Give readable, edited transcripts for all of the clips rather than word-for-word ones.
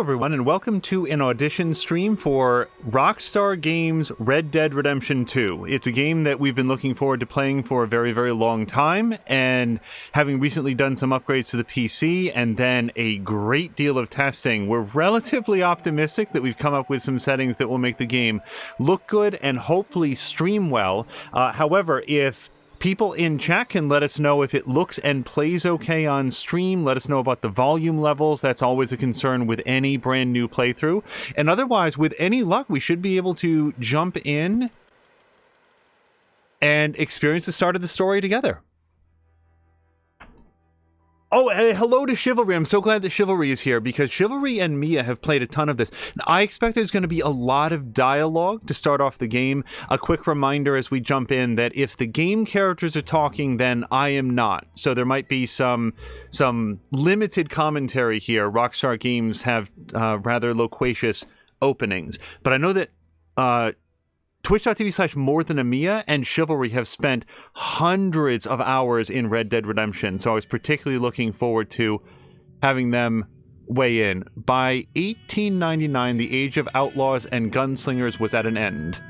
Hello everyone and welcome to an audition stream for Rockstar Games' Red Dead Redemption 2. It's a game that we've been looking forward to playing for a very, very long time, and having recently done some upgrades to the PC and then a great deal of testing, we're relatively optimistic that we've come up with some settings that will make the game look good and hopefully stream well. However, if people in chat can let us know if it looks and plays okay on stream. Let us know about the volume levels. That's always a concern with any brand new playthrough. And otherwise, with any luck, we should be able to jump in and experience the start of the story together. Oh, hello to Chivalry. I'm so glad that Chivalry is here because Chivalry and Mia have played a ton of this. I expect there's going to be a lot of dialogue to start off the game. A quick reminder as we jump in that if the game characters are talking, then I am not. So there might be some limited commentary here. Rockstar Games have rather loquacious openings. But I know that twitch.tv/morethanamia and Chivalry have spent hundreds of hours in Red Dead Redemption, so I was particularly looking forward to having them weigh in. By 1899, the age of outlaws and gunslingers was at an end.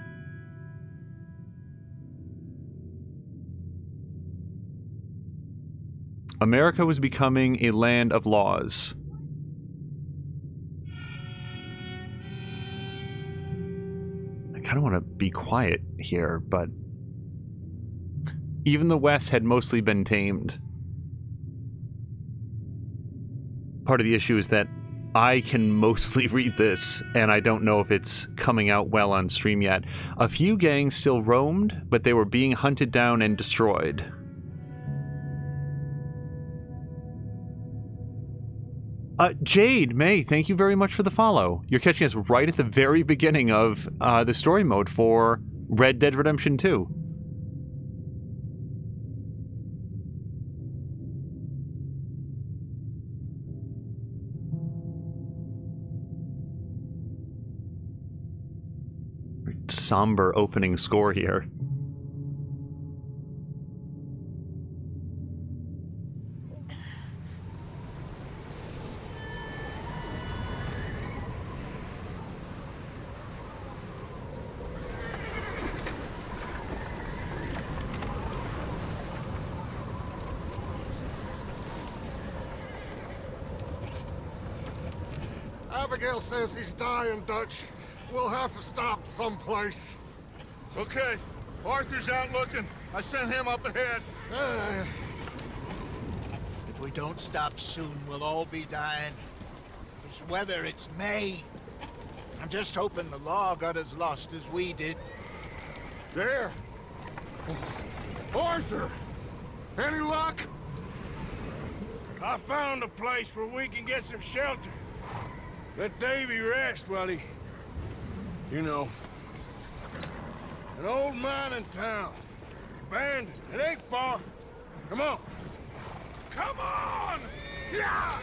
America was becoming a land of laws. I kind of want to be quiet here, but even the West had mostly been tamed. Part of the issue is that I can mostly read this, and I don't know if it's coming out well on stream yet. A few gangs still roamed, but they were being hunted down and destroyed. Jade, May, thank you very much for the follow. You're catching us right at the very beginning of the story mode for Red Dead Redemption 2. Somber opening score here. Abigail says he's dying, Dutch. We'll have to stop someplace. Okay. Arthur's out looking. I sent him up ahead. If we don't stop soon, we'll all be dying. This weather, it's May. I'm just hoping the law got as lost as we did. There. Arthur! Any luck? I found a place where we can get some shelter. Let Davy rest while he... You know. An old mining town. Abandoned. It ain't far. Come on. Come on! Yeah!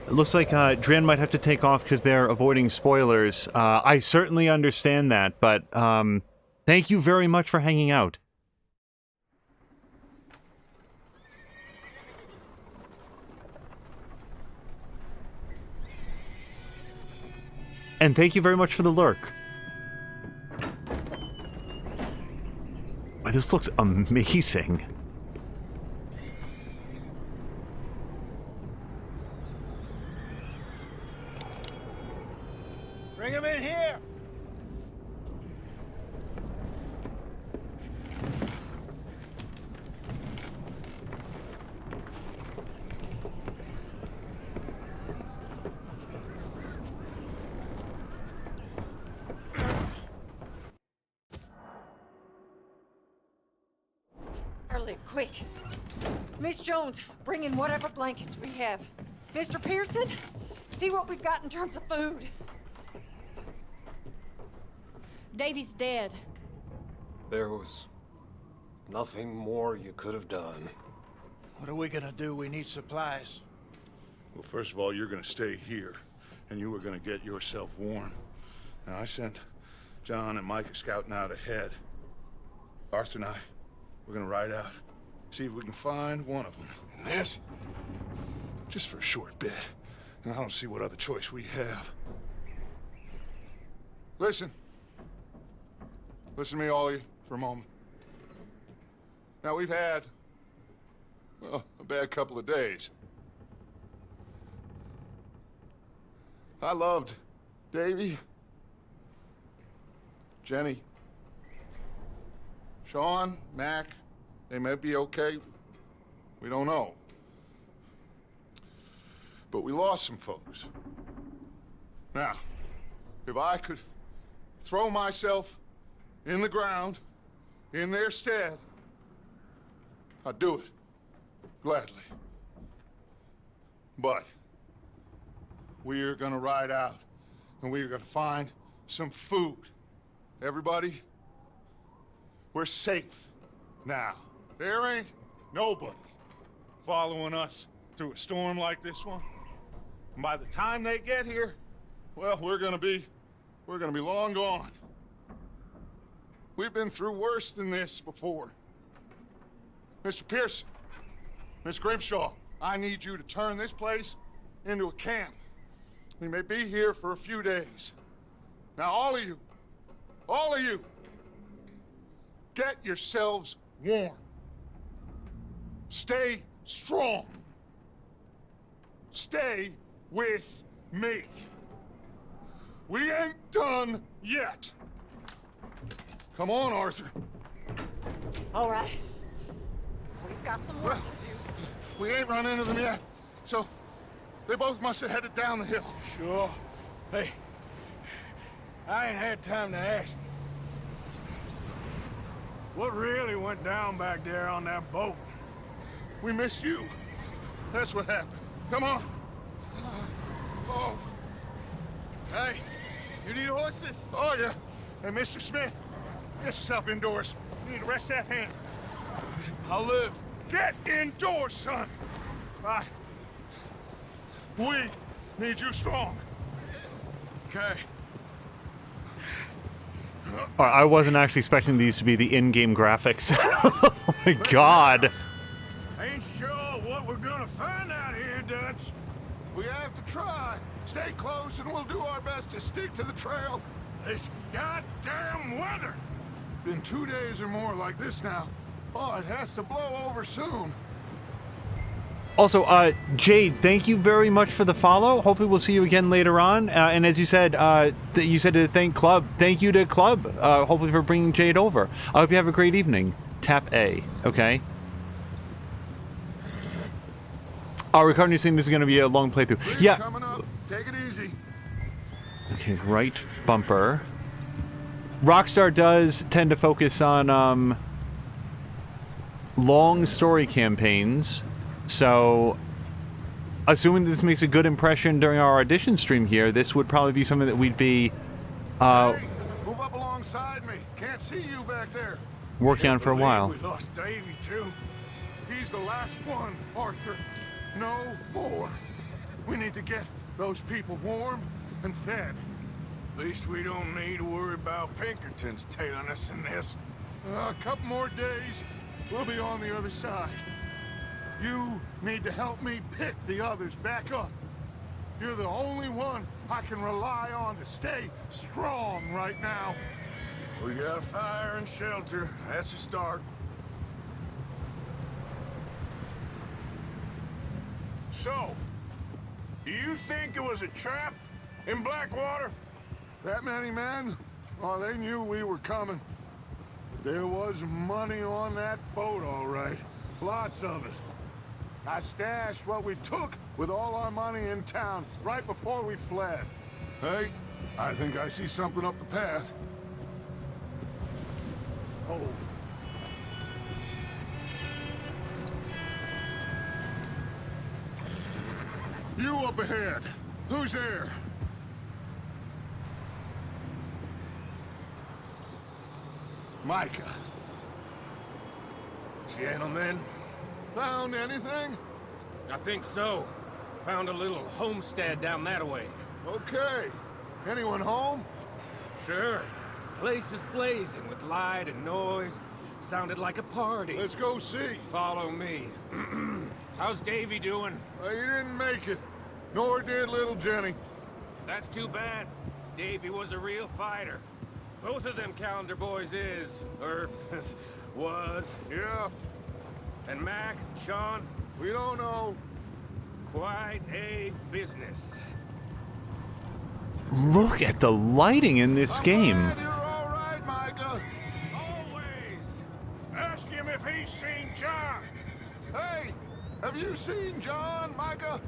It looks like Dren might have to take off because they're avoiding spoilers. I certainly understand that, but thank you very much for hanging out. And thank you very much for the lurk. Wow, this looks amazing. Bring him in here! Quick. Miss Jones, bring in whatever blankets we have. Mr. Pearson, see what we've got in terms of food. Davy's dead. There was nothing more you could have done. What are we gonna do? We need supplies. Well, first of all, you're gonna stay here, and you were gonna get yourself warm. Now, I sent John and Micah scouting out ahead. Arthur and I, we're gonna ride out, see if we can find one of them. And this? Just for a short bit. And I don't see what other choice we have. Listen. Listen to me, all of you, for a moment. Now, we've had, well, a bad couple of days. I loved Davy, Jenny, Sean, Mac. They may be okay. We don't know. But we lost some folks. Now, if I could throw myself in the ground in their stead, I'd do it. Gladly. But we're gonna ride out and we're gonna find some food. Everybody, we're safe now. There ain't nobody following us through a storm like this one. And by the time they get here, well, we're gonna be long gone. We've been through worse than this before. Mr. Pearson, Miss Grimshaw, I need you to turn this place into a camp. We may be here for a few days. Now, all of you, get yourselves warm. Stay strong. Stay with me. We ain't done yet. Come on, Arthur. All right. We've got some work to do. We ain't run into them yet, so they both must have headed down the hill. Sure. Hey, I ain't had time to ask. What really went down back there on that boat? We missed you. That's what happened. Come on. Oh. Hey, you need horses? Oh, yeah. Hey, Mr. Smith, get yourself indoors. You need to rest that hand. I'll live. Get indoors, son. We need you strong. Okay. I wasn't actually expecting these to be the in-game graphics. Oh my god. Ain't sure what we're gonna find out here, Dutch. We have to try. Stay close and we'll do our best to stick to the trail. This goddamn weather. Been 2 days or more like this now. Oh, it has to blow over soon. Also, Jade, thank you very much for the follow. Hopefully we'll see you again later on. And as you said, you said to thank Club. Thank you to Club, hopefully for bringing Jade over. I hope you have a great evening. Tap A, okay? Ricardo, you're saying this is going to be a long playthrough. Please, Yeah. coming up. Take it easy. Okay, right bumper. Rockstar does tend to focus on long story campaigns, so assuming this makes a good impression during our audition stream here, this would probably be something that we'd be Hey, move up alongside me. Can't see you back there. working on for a while. We lost Davy, too. He's the last one, Arthur. No more. We need to get those people warm and fed. At least we don't need to worry about Pinkertons tailing us in this. A couple more days, we'll be on the other side. You need to help me pick the others back up. You're the only one I can rely on to stay strong right now. We got fire and shelter. That's a start. So, do you think it was a trap in Blackwater? That many men? Oh, they knew we were coming. But there was money on that boat, all right. Lots of it. I stashed what we took with all our money in town right before we fled. Hey, I think I see something up the path. Oh. You up ahead. Who's there? Micah. Gentlemen, Found anything? I think so. Found a little homestead down that way. Okay. Anyone home? Sure. Place is blazing with light and noise. sounded like a party. Let's go see. Follow me. How's Davy doing? He didn't make it. Nor did little Jenny. That's too bad. Davy was a real fighter. Both of them calendar boys is, or was. Yeah, And Mac, Sean, we don't know. quite a business. Look at the lighting in this game. I'm glad you're all right, Micah. Always. Ask him if he's seen John. Hey, have you seen John, Micah?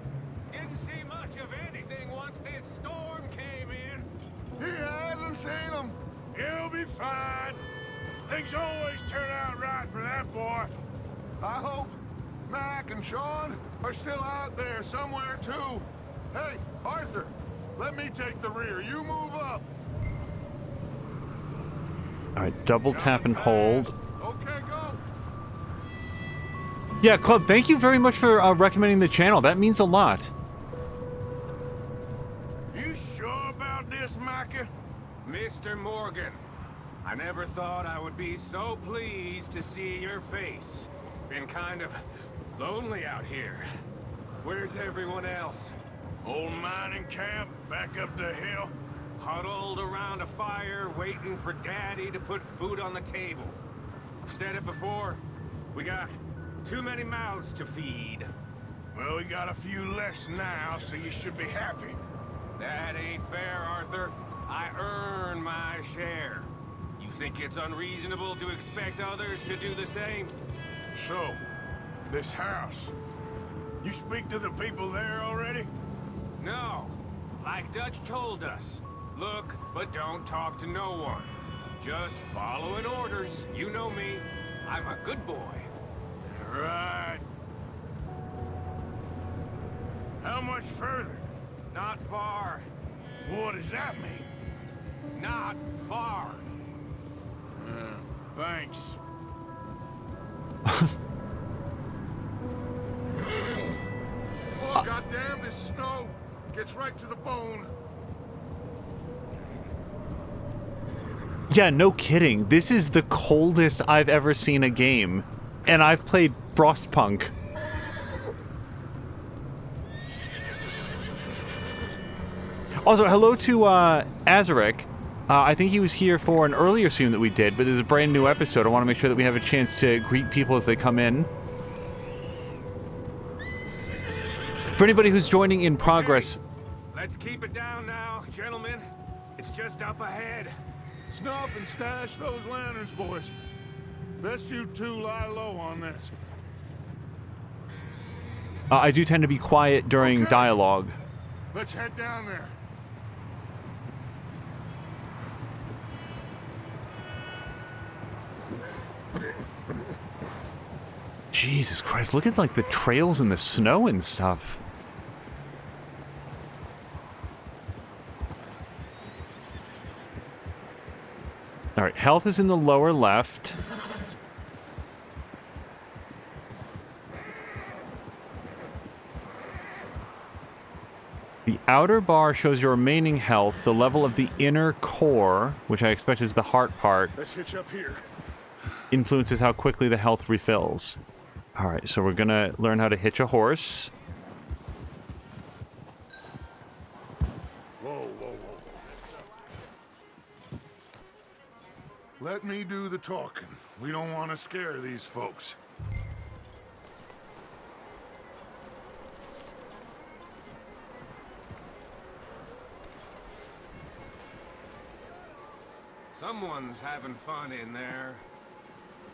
Didn't see much of anything once this storm came in. He hasn't seen him. He'll be fine. Things always turn out right for that boy. I hope Mac and Sean are still out there somewhere, too. Hey, Arthur, let me take the rear. You move up. All right, double tap and hold. Okay, go. Yeah, Club, thank you very much for recommending the channel. That means a lot. You sure about this, Micah? Mr. Morgan, I never thought I would be so pleased to see your face. Been kind of lonely out here. Where's everyone else? Old mining camp back up the hill. Huddled around a fire, waiting for Daddy to put food on the table. I've said it before, we got too many mouths to feed. Well, we got a few less now, so you should be happy. That ain't fair, Arthur. I earn my share. You think it's unreasonable to expect others to do the same? So, this house. You speak to the people there already? No. Like Dutch told us. Look, but don't talk to no one. Just following orders. You know me. I'm a good boy. Right. How much further? Not far. What does that mean? Not far. Thanks. Oh, goddamn, this snow gets right to the bone. Yeah, no kidding. This is the coldest I've ever seen a game. And I've played Frostpunk. Also, hello to Azaric. I think he was here for an earlier stream that we did, but there's a brand new episode. I want to make sure that we have a chance to greet people as they come in. For anybody who's joining in progress... Let's keep it down now, gentlemen. It's just up ahead. Snuff and stash those lanterns, boys. Best you two lie low on this. I do tend to be quiet during Okay. dialogue. Let's head down there. Jesus Christ, look at like the trails and the snow and stuff. All right, health is in the lower left. The outer bar shows your remaining health. The level of the inner core, which I expect is the heart part, Let's hitch up here. influences how quickly the health refills. All right, so we're gonna learn how to hitch a horse. Whoa, whoa, whoa. Let me do the talking. We don't want to scare these folks. Someone's having fun in there.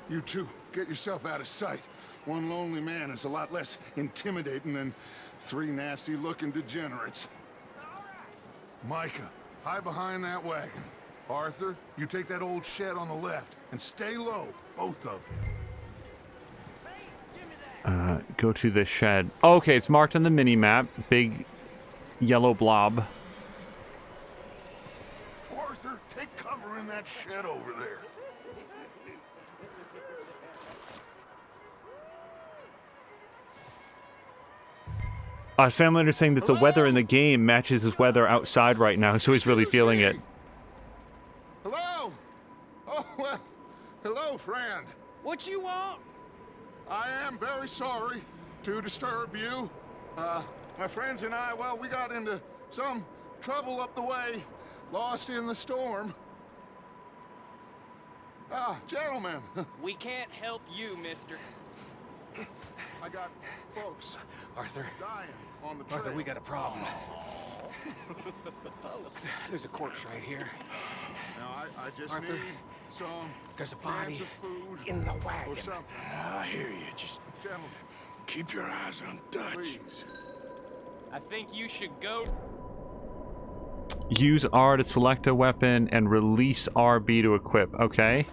You two, get yourself out of sight. One lonely man is a lot less intimidating than three nasty-looking degenerates. Micah, hide behind that wagon. Arthur, you take that old shed on the left, and stay low, both of you. Go to the shed. Oh, okay, it's marked on the mini-map. Big yellow blob. Arthur, take cover in that shed over there. Sam Leonard's saying that the weather in the game matches his weather outside right now, so he's really feeling it. Hello? Oh, well, hello, friend. sorry to disturb you. My friends and I, well, we got into some trouble up the way, lost in the storm. Gentlemen. We can't help you, mister. I got folks Arthur, dying on the trail. Arthur, we got a problem. Folks, there's a corpse right here. Now, I just Arthur, need some there's a cans body of food in the wagon. or something. I hear you. Just Gentlemen, keep your eyes on Dutch. please. I think you should go. Use R to select a weapon and release RB to equip. Okay.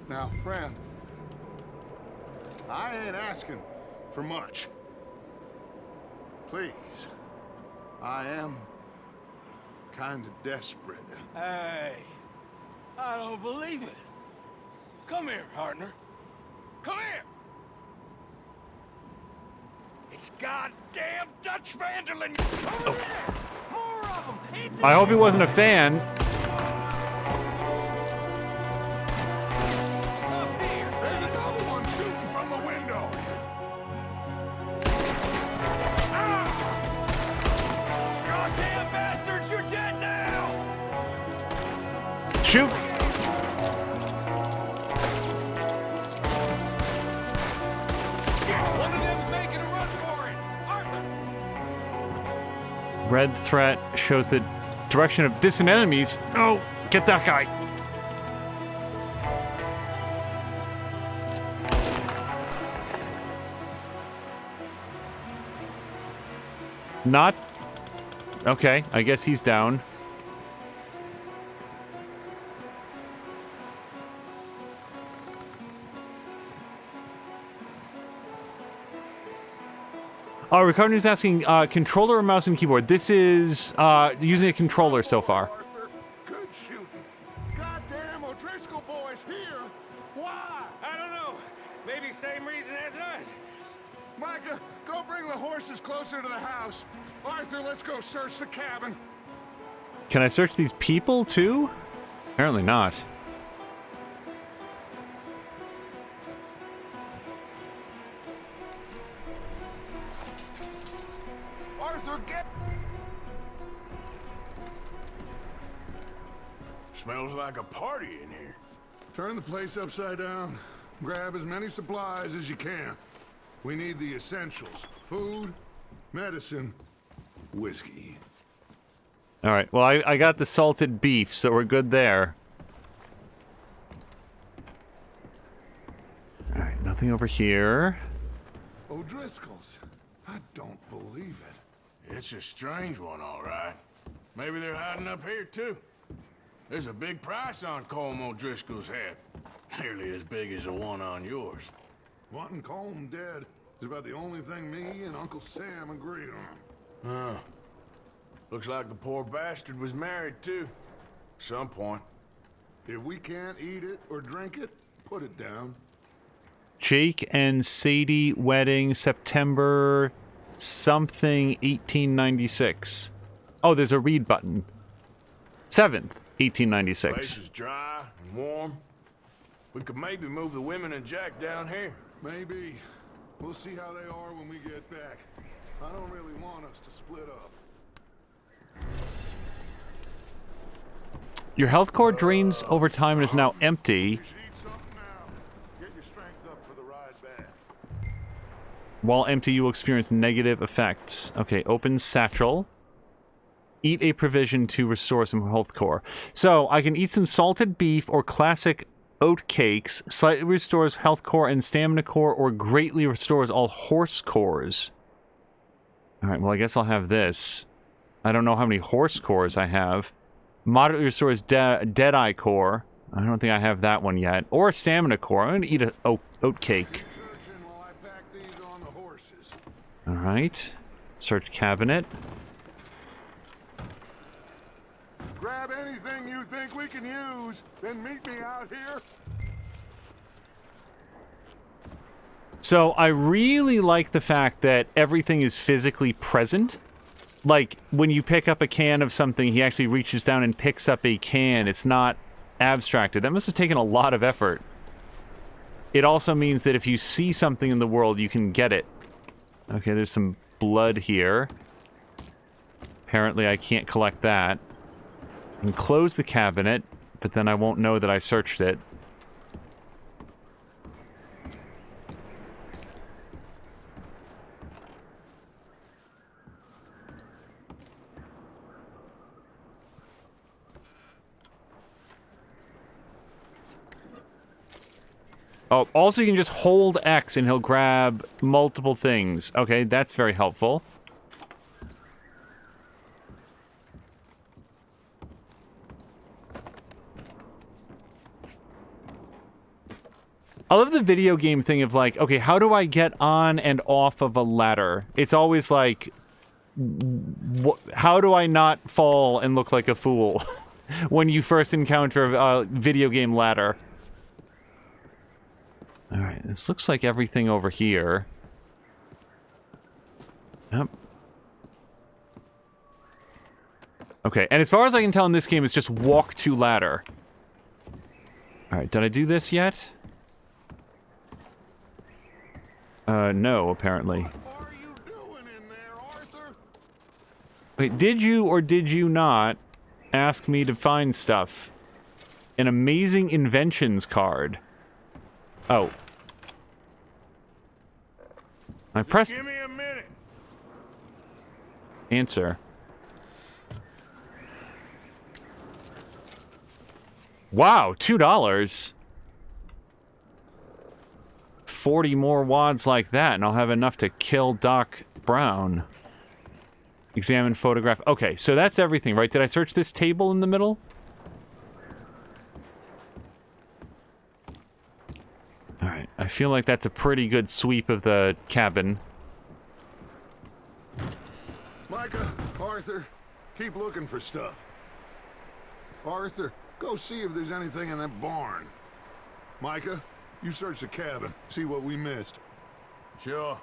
Now, friend, I ain't asking for much. Please, I am kind of desperate. Hey, I don't believe it. Come here, partner. Come here. It's goddamn Dutch Vanderlyn. Over there. More of them. I hope he wasn't a fan. Up here. There's another one shooting from the window. Goddamn bastards, you're dead now. Shoot! One of them's making a run for it. Arthur! Red threat shows the direction of distant enemies. Oh, get that guy. Not... Okay, I guess he's down. Oh, Ricardo is asking, controller or mouse and keyboard? This is, using a controller so far. Arthur, good shooting. Goddamn O'Driscoll boys here. Why? I don't know. Maybe same reason as us. Micah, go bring the horses closer to the house. Arthur, let's go search the cabin. Can I search these people, too? Apparently not. Arthur, get... Smells like a party in here. Turn the place upside down. Grab as many supplies as you can. We need the essentials. Food, medicine, whiskey. All right, well, I got the salted beef, so we're good there. All right, nothing over here. O'Driscoll's. I don't believe it. It's a strange one, all right. Maybe they're hiding up here, too. There's a big price on Colm O'Driscoll's head. Nearly as big as the one on yours. Wanting Colm dead is about the only thing me and Uncle Sam agree on. Looks like the poor bastard was married, too. Some point. If we can't eat it or drink it, put it down. Jake and Sadie wedding, September something 1896. Oh, there's a read button. 7th, 1896. Place is dry and warm. We could maybe move the women and Jack down here. Maybe. We'll see how they are when we get back. I don't really want us to split up. Your health core drains over time and is now empty. You should eat something now. Get your strength up for the ride back. While empty, you will experience negative effects. Okay, open satchel. Eat a provision to restore some health core. So, I can eat some salted beef or classic oat cakes, slightly restores health core and stamina core, or greatly restores all horse cores. Alright, well, I guess I'll have this. I don't know how many horse cores I have. Moderately restores Deadeye core. I don't think I have that one yet. Or stamina core. I'm going to eat an oat cake. While I pack these on the horses. Alright. Search cabinet. Grab anything you think we can use, then meet me out here. So I really like the fact that everything is physically present. Like, when you pick up a can of something, he actually reaches down and picks up a can. It's not abstracted. That must have taken a lot of effort. it also means that if you see something in the world, you can get it. Okay, there's some blood here. Apparently I can't collect that. I can close the cabinet, but then I won't know that I searched it. Oh, also you can just hold X and he'll grab multiple things. Okay, that's very helpful. I love the video game thing of like, okay, how do I get on and off of a ladder? It's always like, how do I not fall and look like a fool when you first encounter a video game ladder? Alright, this looks like everything over here. Yep. Okay, and as far as I can tell in this game, it's just walk to ladder. Alright, did I do this yet? No, apparently. What are you doing in there, Arthur? Wait, did you or did you not ask me to find stuff? An amazing inventions card. Oh. I pressed... Give me a minute. Answer. Wow, $2. 40 more wads like that, and I'll have enough to kill Doc Brown. Examine photograph. Okay, so that's everything, right? Did I search this table in the middle? Alright, I feel like that's a pretty good sweep of the cabin. Micah, Arthur, keep looking for stuff. Arthur, go see if there's anything in that barn. Micah, you search the cabin, see what we missed. Sure.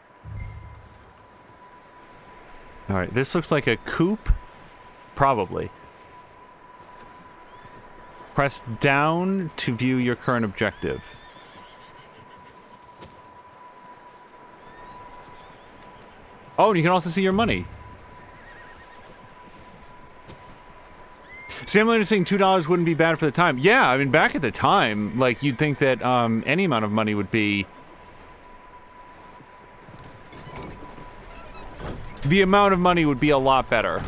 Alright, this looks like a coop. Probably. Press down to view your current objective. Oh, and you can also see your money. Sam Leonard saying $2 wouldn't be bad for the time. Yeah, I mean, back at the time, like, you'd think that any amount of money would be... The amount of money would be a lot better.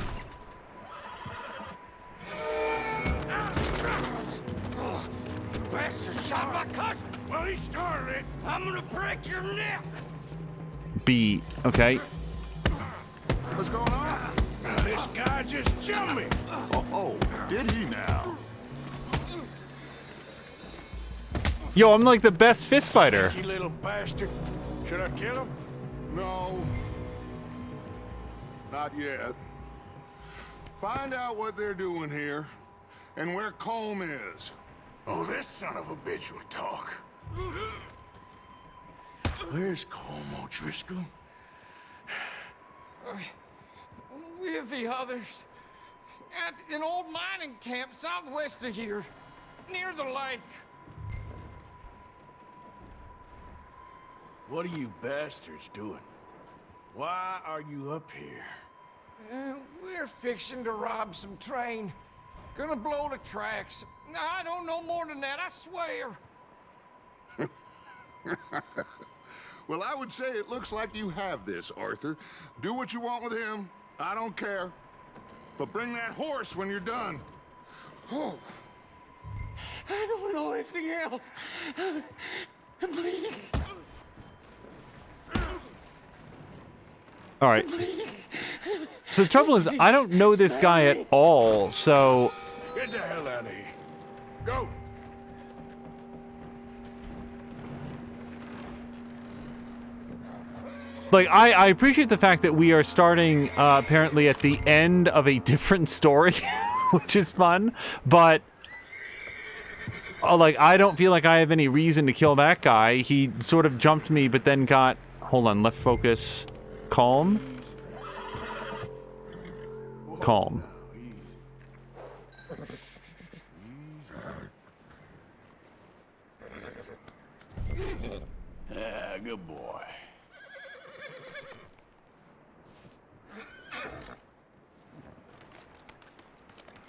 Bastard shot my cousin. Well, he started it. I'm gonna break your neck. B. Okay. What's going on? This guy just jumped me. Oh, did he now? Yo, I'm like the best fist fighter. You little bastard. Should I kill him? No. Not yet. Find out what they're doing here and where Colm is. Oh, this son of a bitch will talk. Where's Colm O'Driscoll? With the others. At an old mining camp southwest of here. Near the lake. What are you bastards doing? Why are you up here? We're fixing to rob some train. Gonna blow the tracks. I don't know more than that, I swear. Well, I would say it looks like you have this, Arthur. Do what you want with him. I don't care. But bring that horse when you're done. Oh. I don't know anything else. Please. All right. So the trouble is, I don't know this guy at all, so... Get the hell out of here. Go. Like, I appreciate the fact that we are starting, apparently, at the end of a different story, which is fun, but... like, I don't feel like I have any reason to kill that guy. He sort of jumped me, but then got... Hold on, left focus. Calm. Calm. Ah, good boy.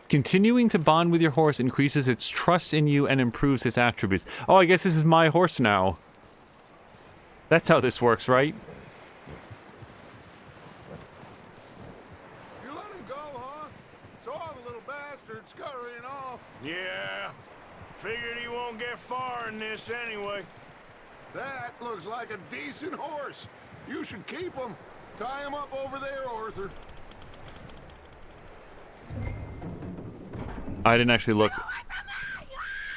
Continuing to bond with your horse increases its trust in you and improves its attributes. Oh, I guess this is my horse now. That's how this works, right? You let him go, huh? So all the little bastards scurrying off. Yeah. Figured he won't get far in this anyway. That looks like a decent horse. You should keep him. Tie him up over there, Arthur. I didn't actually look.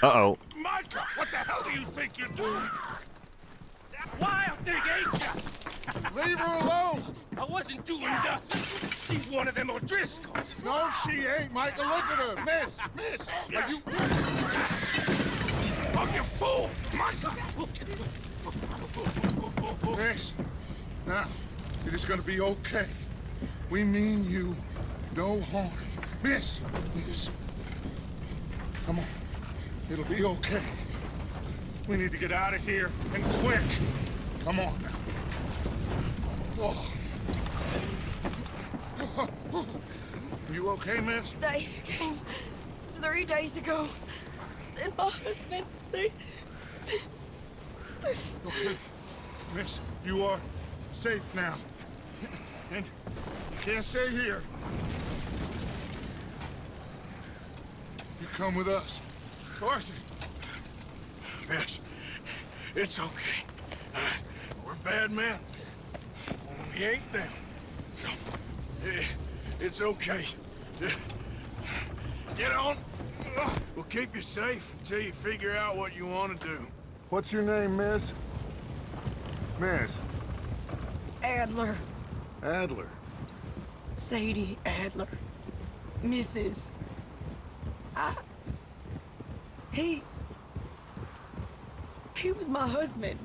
Uh-oh. Micah, what the hell do you think you're doing? Wild thing, ain't ya? Leave her alone. I wasn't doing nothing. She's one of them O'Driscolls. No, she ain't, Micah. Look at her. Miss. Are you... Oh, you fool! Micah! Miss. Now, it is gonna be okay. We mean you no harm. Miss. Come on. It'll be okay. We need to get out of here, and quick. Come on now. Oh. You okay, miss? They came 3 days ago. And my husband, they... Okay. Miss, you are safe now. And you can't stay here. You come with us. Arthur! Miss, it's okay. We're bad men. We ain't them. It's okay. Get on. We'll keep you safe until you figure out what you want to do. What's your name, miss? Miss? Adler. Adler. Sadie Adler. Mrs. He was my husband.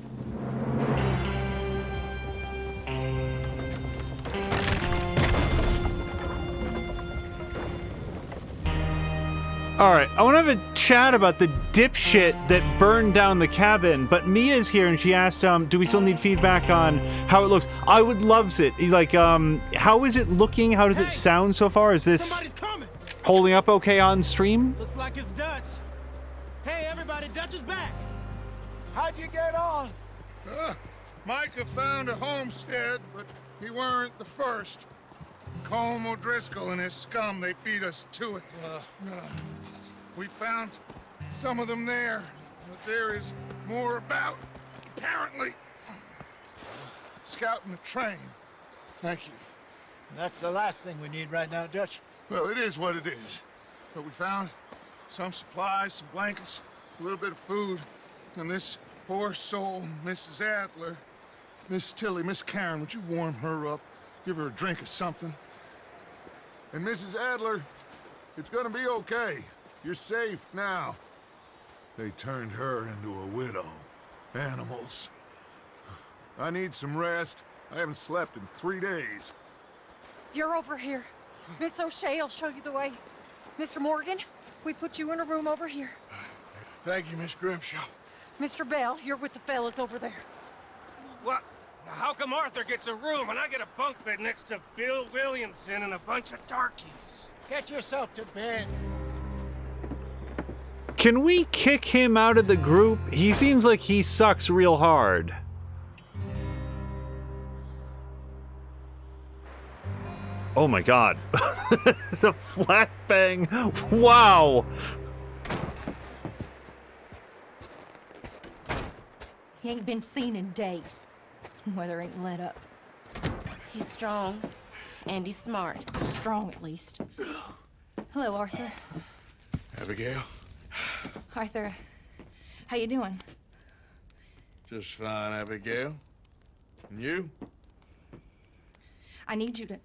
Alright, I want to have a chat about the dipshit that burned down the cabin, but Mia's here and she asked, do we still need feedback on how it looks? I would loves it. He's like, how is it looking? How does it sound so far? Is this holding up okay on stream? Looks like it's Dutch. Hey, everybody, Dutch is back. How'd you get on? Micah found a homestead, but he weren't the first. Colm O'Driscoll and his scum, they beat us to it. We found some of them there, but there is more about, apparently. Scouting the train. Thank you. That's the last thing we need right now, Dutch. Well, it is what it is. But we found some supplies, some blankets, a little bit of food, and this poor soul, Mrs. Adler, Miss Tilly, Miss Karen, would you warm her up? Give her a drink or something? And Mrs. Adler, it's gonna be okay. You're safe now. They turned her into a widow. Animals. I need some rest. I haven't slept in 3 days. You're over here. Miss O'Shea will show you the way. Mr. Morgan, we put you in a room over here. Thank you, Miss Grimshaw. Mr. Bell, you're with the fellas over there. What? How come Arthur gets a room and I get a bunk bed next to Bill Williamson and a bunch of darkies? Get yourself to bed. Can we kick him out of the group? He seems like he sucks real hard. Oh my god. It's a flat bang. Wow. He ain't been seen in days. Weather ain't let up. He's strong, and he's smart. Strong, at least. Hello, Arthur. Abigail? Arthur, how you doing? Just fine, Abigail. And you? I need you to...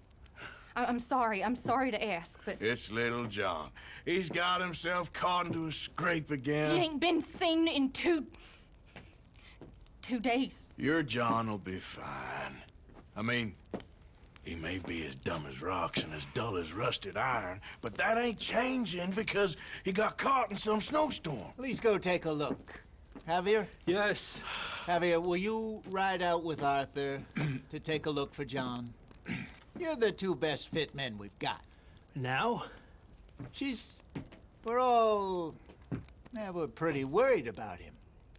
I'm sorry to ask, but... It's little John. He's got himself caught into a scrape again. He ain't been seen in 2 days. Your John will be fine. I mean, he may be as dumb as rocks and as dull as rusted iron, but that ain't changing because he got caught in some snowstorm. Please go take a look. Javier? Yes. Javier, will you ride out with Arthur to take a look for John? You're the two best fit men we've got. Now? We're pretty worried about him.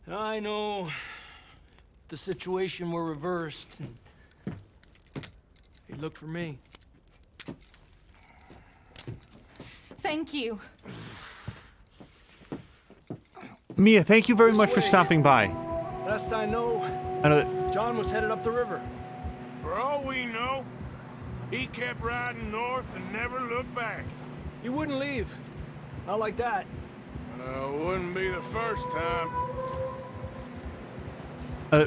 I know. If the situation were reversed, he'd look for me. Thank you. Mia, thank you very much for stopping by. Last I know, John was headed up the river. For all we know, he kept riding north and never looked back. He wouldn't leave. Not like that. Wouldn't be the first time.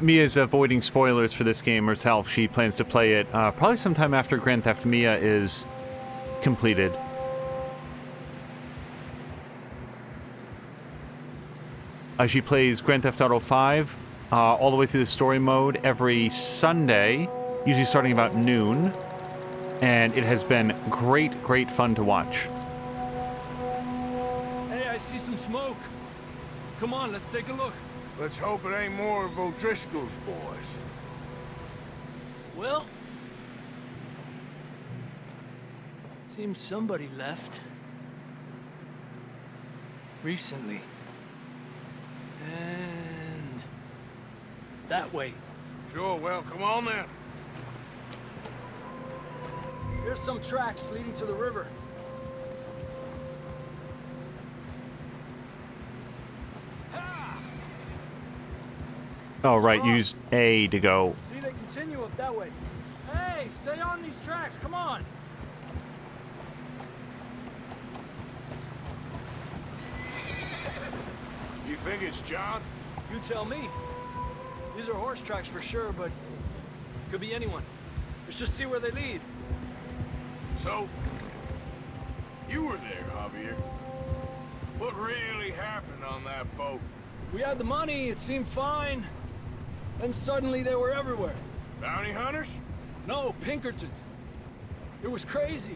Mia's avoiding spoilers for this game herself. She plans to play it probably sometime after Grand Theft Mia is completed. She plays Grand Theft Auto 5 all the way through the story mode every Sunday, usually starting about noon. And it has been great, great fun to watch. Hey, I see some smoke. Come on, let's take a look. Let's hope it ain't more of O'Driscoll's boys. Well, seems somebody left. Recently. And that way. Sure, well, come on then. There's some tracks leading to the river. Oh, right, use A to go. See, they continue up that way. Hey, stay on these tracks, come on. You think it's John? You tell me. These are horse tracks for sure, but could be anyone. Let's just see where they lead. So, you were there, Javier. What really happened on that boat? We had the money, it seemed fine. Then suddenly they were everywhere. Bounty hunters? No, Pinkertons. It was crazy.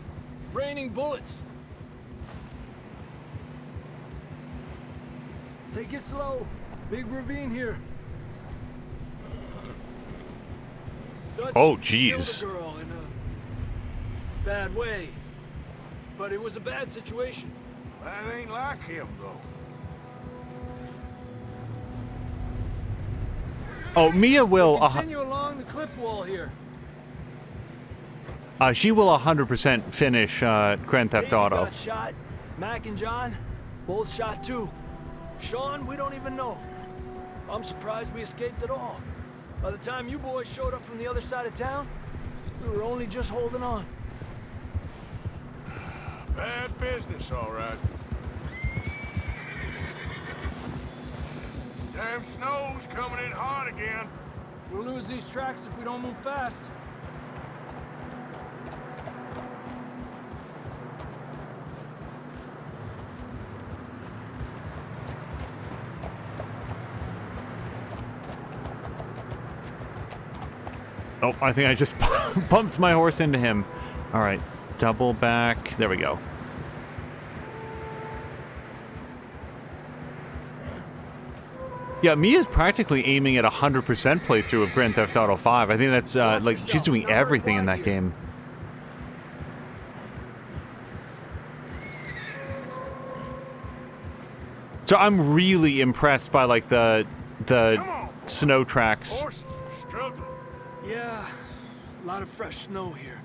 Raining bullets. Take it slow. Big ravine here. Dutch Oh, jeez. killed a girl in a bad way. But it was a bad situation. That ain't like him, though. Oh, Mia will... Continue along the cliff wall here. she will 100% finish Grand Theft Davey Auto. got shot. Mac and John, both shot too. Sean, we don't even know. I'm surprised we escaped at all. By the time you boys showed up from the other side of town, we were only just holding on. Bad business, all right. Damn snow's coming in hard again. We'll lose these tracks if we don't move fast. Oh, I think I just bumped my horse into him. All right, double back. There we go. Yeah, Mia's practically aiming at 100% playthrough of Grand Theft Auto 5. I think that's, like, she's doing everything in that game. So I'm really impressed by, like, the snow tracks. Horses are struggling. Yeah, a lot of fresh snow here.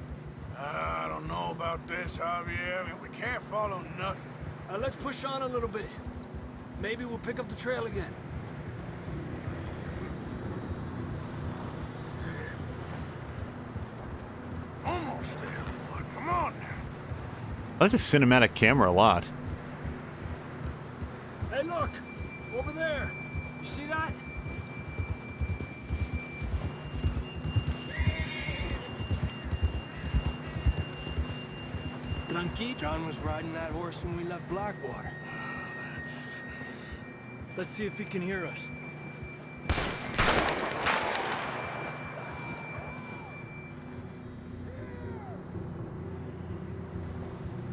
I don't know about this, Javier. I mean, we can't follow nothing. Let's push on a little bit. Maybe we'll pick up the trail again. Almost there, boy. Come on now. I like the cinematic camera a lot. Hey, look! Over there! You see that? Tranqui, John was riding that horse when we left Blackwater. Let's see if he can hear us.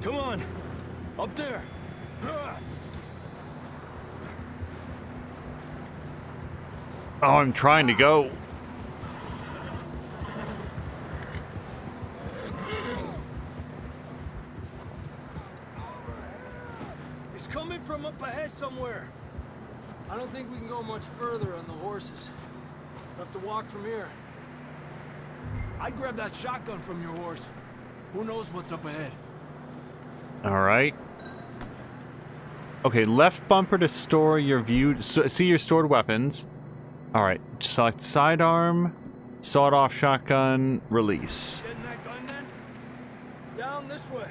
Come on! Up there! Oh, I'm trying to go. He's coming from up ahead somewhere. I don't think we can go much further on the horses. We'll have to walk from here. I'd grab that shotgun from your horse. Who knows what's up ahead? All right. Okay, left bumper to store your view. See your stored weapons. All right, select sidearm, sawed-off shotgun, release. Getting that gun then? Down this way.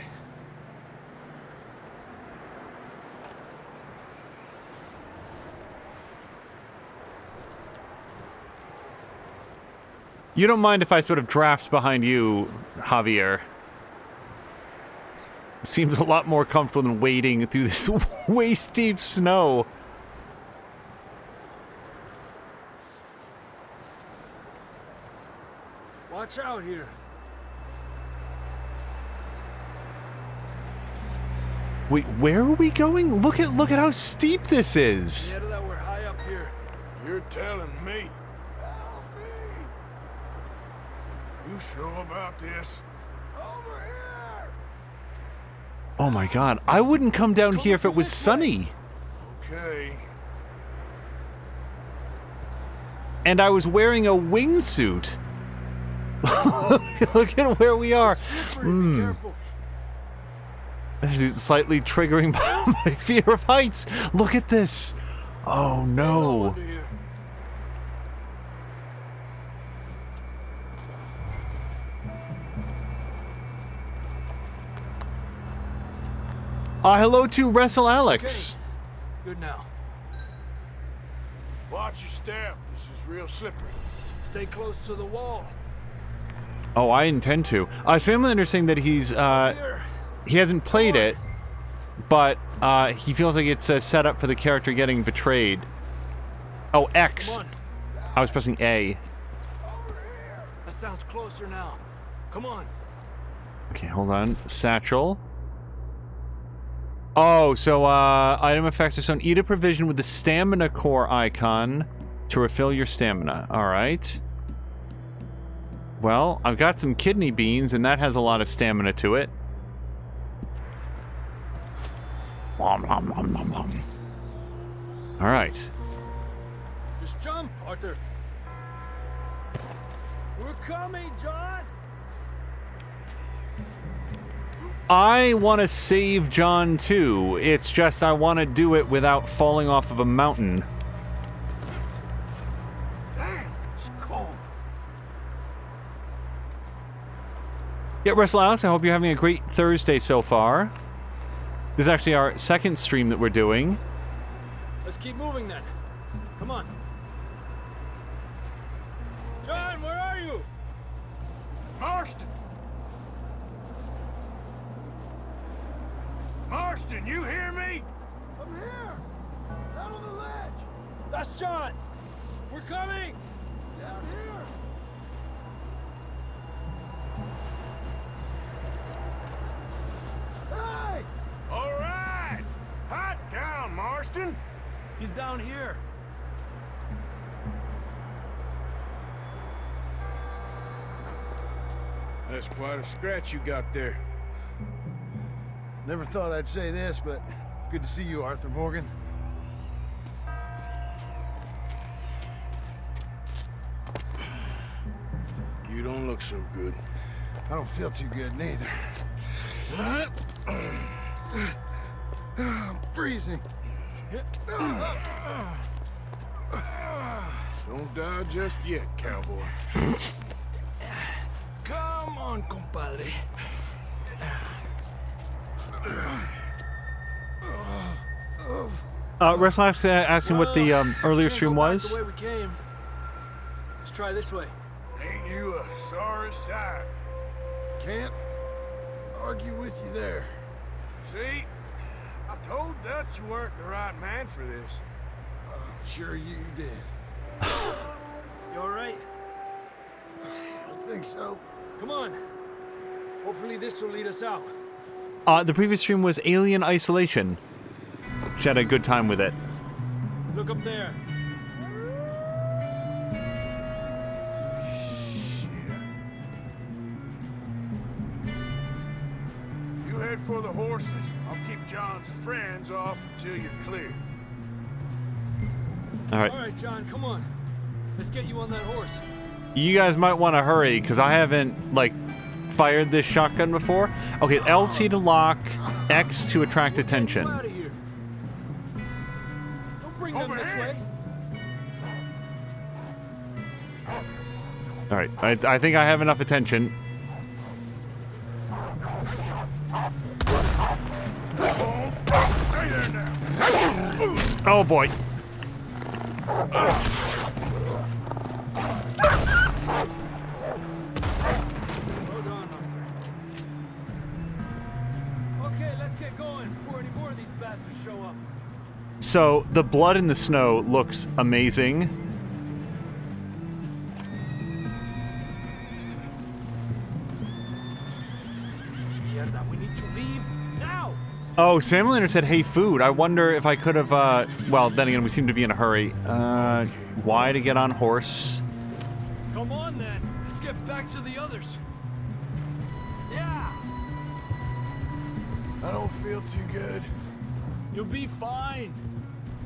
You don't mind if I sort of draft behind you, Javier? Seems a lot more comfortable than wading through this waist-deep snow. Watch out here. Wait, where are we going? Look at how steep this is. Yeah, that we're high up here. You're telling me. You sure about this? Over here! Oh my god, I wouldn't come down here if it was sunny. Okay. And I was wearing a wingsuit. Look at where we are. Be careful. Slightly triggering my fear of heights. Look at this. Oh no. Hello to Wrestle Alex. Okay. Good now. Watch your step. This is real slippery. Stay close to the wall. Oh, I intend to. Sam Lander's saying that he hasn't played it, but he feels like it's a setup for the character getting betrayed. Oh, X. I was pressing A. That sounds closer now. Come on. Okay, hold on. Satchel. Oh, so item effects are shown. Eat a provision with the stamina core icon to refill your stamina. All right. Well, I've got some kidney beans, and that has a lot of stamina to it. All right. Just jump, Arthur. We're coming, John. I want to save John too. It's just I want to do it without falling off of a mountain. Damn, it's cold. Yeah, Wrestle Alex, I hope you're having a great Thursday so far. This is actually our second stream that we're doing. Let's keep moving then. Come on. John, where are you? Marston! Marston, you hear me? I'm here! Out on the ledge! That's John! We're coming! Down here! Hey! All right! Hot down, Marston! He's down here. That's quite a scratch you got there. Never thought I'd say this, but it's good to see you, Arthur Morgan. You don't look so good. I don't feel too good, neither. I'm freezing. Don't die just yet, cowboy. Come on, compadre. Wrestle Alex asking what the earlier stream was. The way we came. Let's try this way. Ain't you a sorry sight? Can't argue with you there. See? I told Dutch you weren't the right man for this. I'm sure you did. You all right? I don't think so. Come on. Hopefully this will lead us out. The previous stream was Alien Isolation. She had a good time with it. Look up there. for the horses. I'll keep John's friends off until you're clear. All right. All right, John, come on. Let's get you on that horse. You guys might want to hurry, because I haven't, like, fired this shotgun before. Okay, LT to lock, X to attract attention. Out of here. Don't bring them this way. All right, I think I have enough attention. Stay there now. Oh boy. Hold on, Arthur. Okay, let's get going before any more of these bastards show up. So the blood in the snow looks amazing. Mierda, we need to leave now. Oh, Sam Lander said, hey, food. I wonder if I could have, well, then again, we seem to be in a hurry. Why to get on horse? Come on, then. Let's get back to the others. Yeah. I don't feel too good. You'll be fine.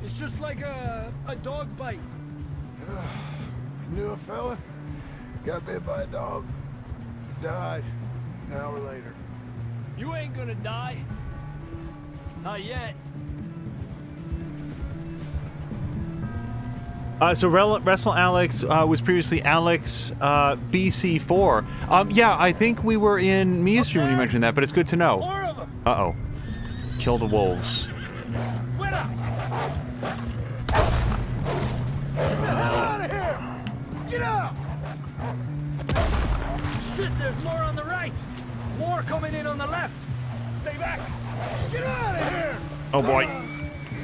It's just like a dog bite. Knew a fella, got bit by a dog, died an hour later. You ain't gonna die. Not yet. So Wrestle Alex was previously Alex BC4. Yeah, I think we were in Mia's stream when you mentioned that, but it's good to know. More of them. Uh-oh. Kill the wolves. Fuera. Get out of here! Get out! Shit, there's more on the right. More coming in on the left. Stay back. Get out of here! Oh boy.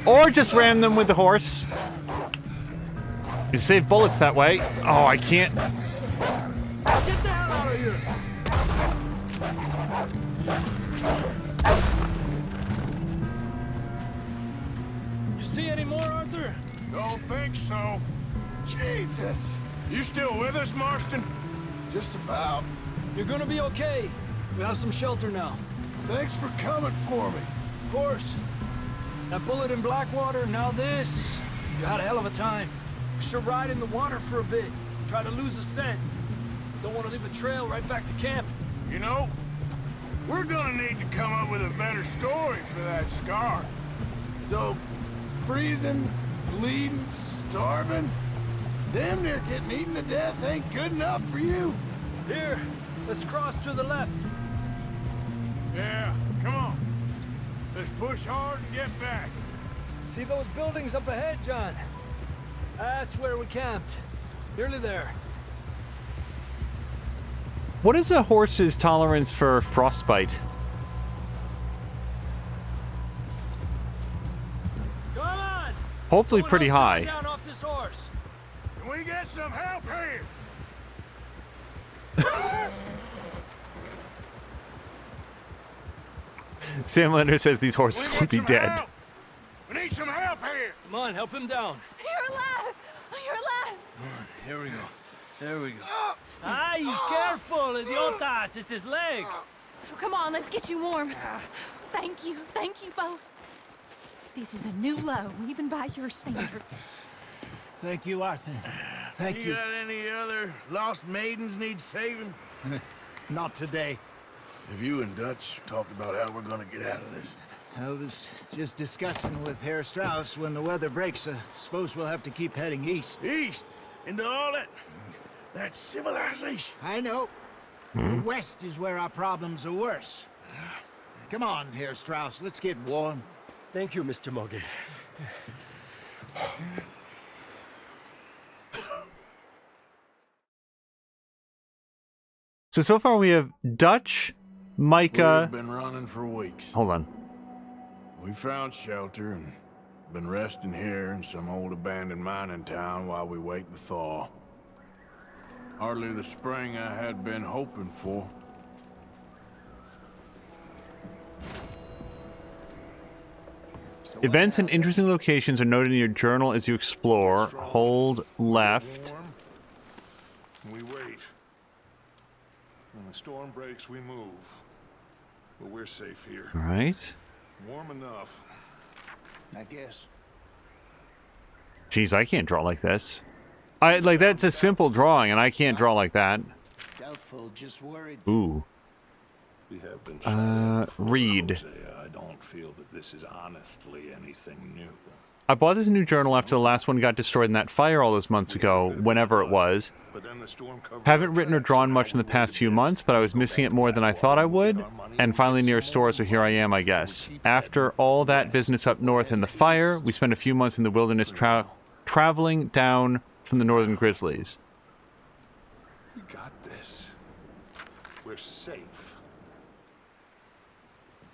Or just ram them with the horse. You save bullets that way. Oh, I can't. Get the hell out of here. You see any more, Arthur? Don't think so. Jesus! You still with us, Marston? Just about. You're gonna be okay. We have some shelter now. Thanks for coming for me. Of course. That bullet in Blackwater, now this. You had a hell of a time. Should ride in the water for a bit. Try to lose a scent. Don't want to leave a trail right back to camp. You know, we're gonna need to come up with a better story for that scar. So, freezing, bleeding, starving, damn near getting eaten to death ain't good enough for you. Here, let's cross to the left. Yeah, come on. Let's push hard and get back. See those buildings up ahead, John? That's where we camped. Nearly there. What is a horse's tolerance for frostbite? Come on! Hopefully pretty high. Down off this horse. Can we get some help here? Sam Lander says these horses would be dead. Help. We need some help here. Come on, help him down. You're alive! You're alive! Here we go. There we go. Ay, careful, idiotas! It's his leg. Come on, let's get you warm. Thank you both. This is a new low, even by your standards. Thank you, Arthur. Thank You got any other lost maidens need saving? Not today. Have you and Dutch talked about how we're gonna get out of this? I was just discussing with Herr Strauss when the weather breaks. Suppose we'll have to keep heading east. East? Into all that civilization? I know. The west is where our problems are worse. Come on, Herr Strauss. Let's get warm. Thank you, Mr. Morgan. So far we have Dutch, Micah... We've been running for weeks. Hold on. We found shelter and been resting here in some old abandoned mining town while we wait the thaw. Hardly the spring I had been hoping for. Events and interesting locations are noted in your journal as you explore. Hold left. We wait. When the storm breaks, we move. but we're safe here. All right. Warm enough. I guess. Jeez, I can't draw like this. Like that's a simple drawing, and I can't draw like that. Doubtful, just worried. Ooh. We have been read. Hosea. I don't feel that this is honestly anything new. I bought this new journal after the last one got destroyed in that fire all those months ago, whenever it was. But then the storm covered Haven't written or drawn much in the past few months, but I was missing it more than I thought I would. And finally near a store, so here I am, I guess. After all that business up north in the fire, we spent a few months in the wilderness traveling down from the northern grizzlies. We got this. We're safe.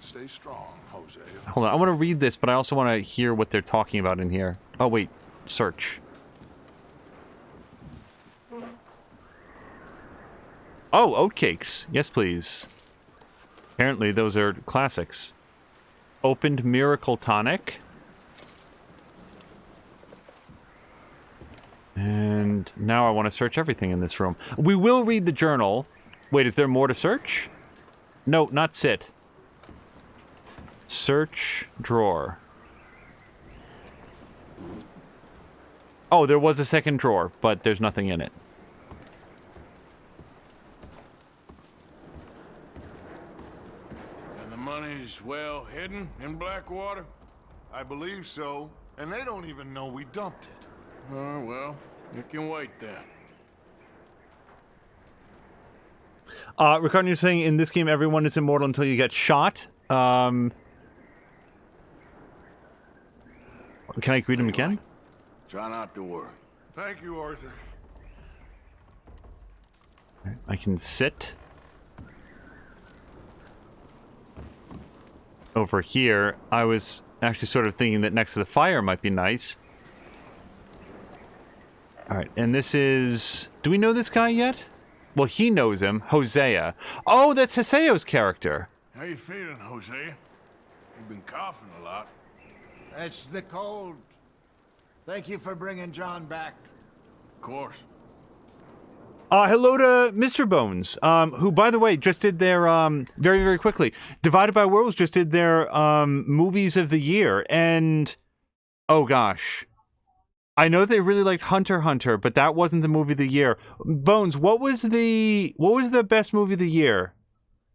Stay strong, Hosea. Hold on, I want to read this, but I also want to hear what they're talking about in here. Oh, wait. Search. Oh, oatcakes. Yes, please. Apparently, those are classics. Opened Miracle Tonic. And now I want to search everything in this room. We will read the journal. Wait, is there more to search? No, not sit. Search drawer. Oh, there was a second drawer, but there's nothing in it. And the money's well hidden in Blackwater? I believe so. And they don't even know we dumped it. Oh, well, you can wait then. Ricardo, you're saying in this game everyone is immortal until you get shot. Can I greet him again? Try not to worry. Thank you, Arthur. I can sit. Over here, I was actually sort of thinking that next to the fire might be nice. Alright, and this is... Do we know this guy yet? Well, he knows him. Hosea. Oh, that's Hosea's character. How you feeling, Hosea? You've been coughing a lot. It's the cold. Thank you for bringing John back. Of course. Hello to Mr. Bones, who, by the way, just did their, very, very quickly, Divided by Worlds just did their, movies of the year, and, oh gosh. I know they really liked Hunter x Hunter, but that wasn't the movie of the year. Bones, what was the best movie of the year?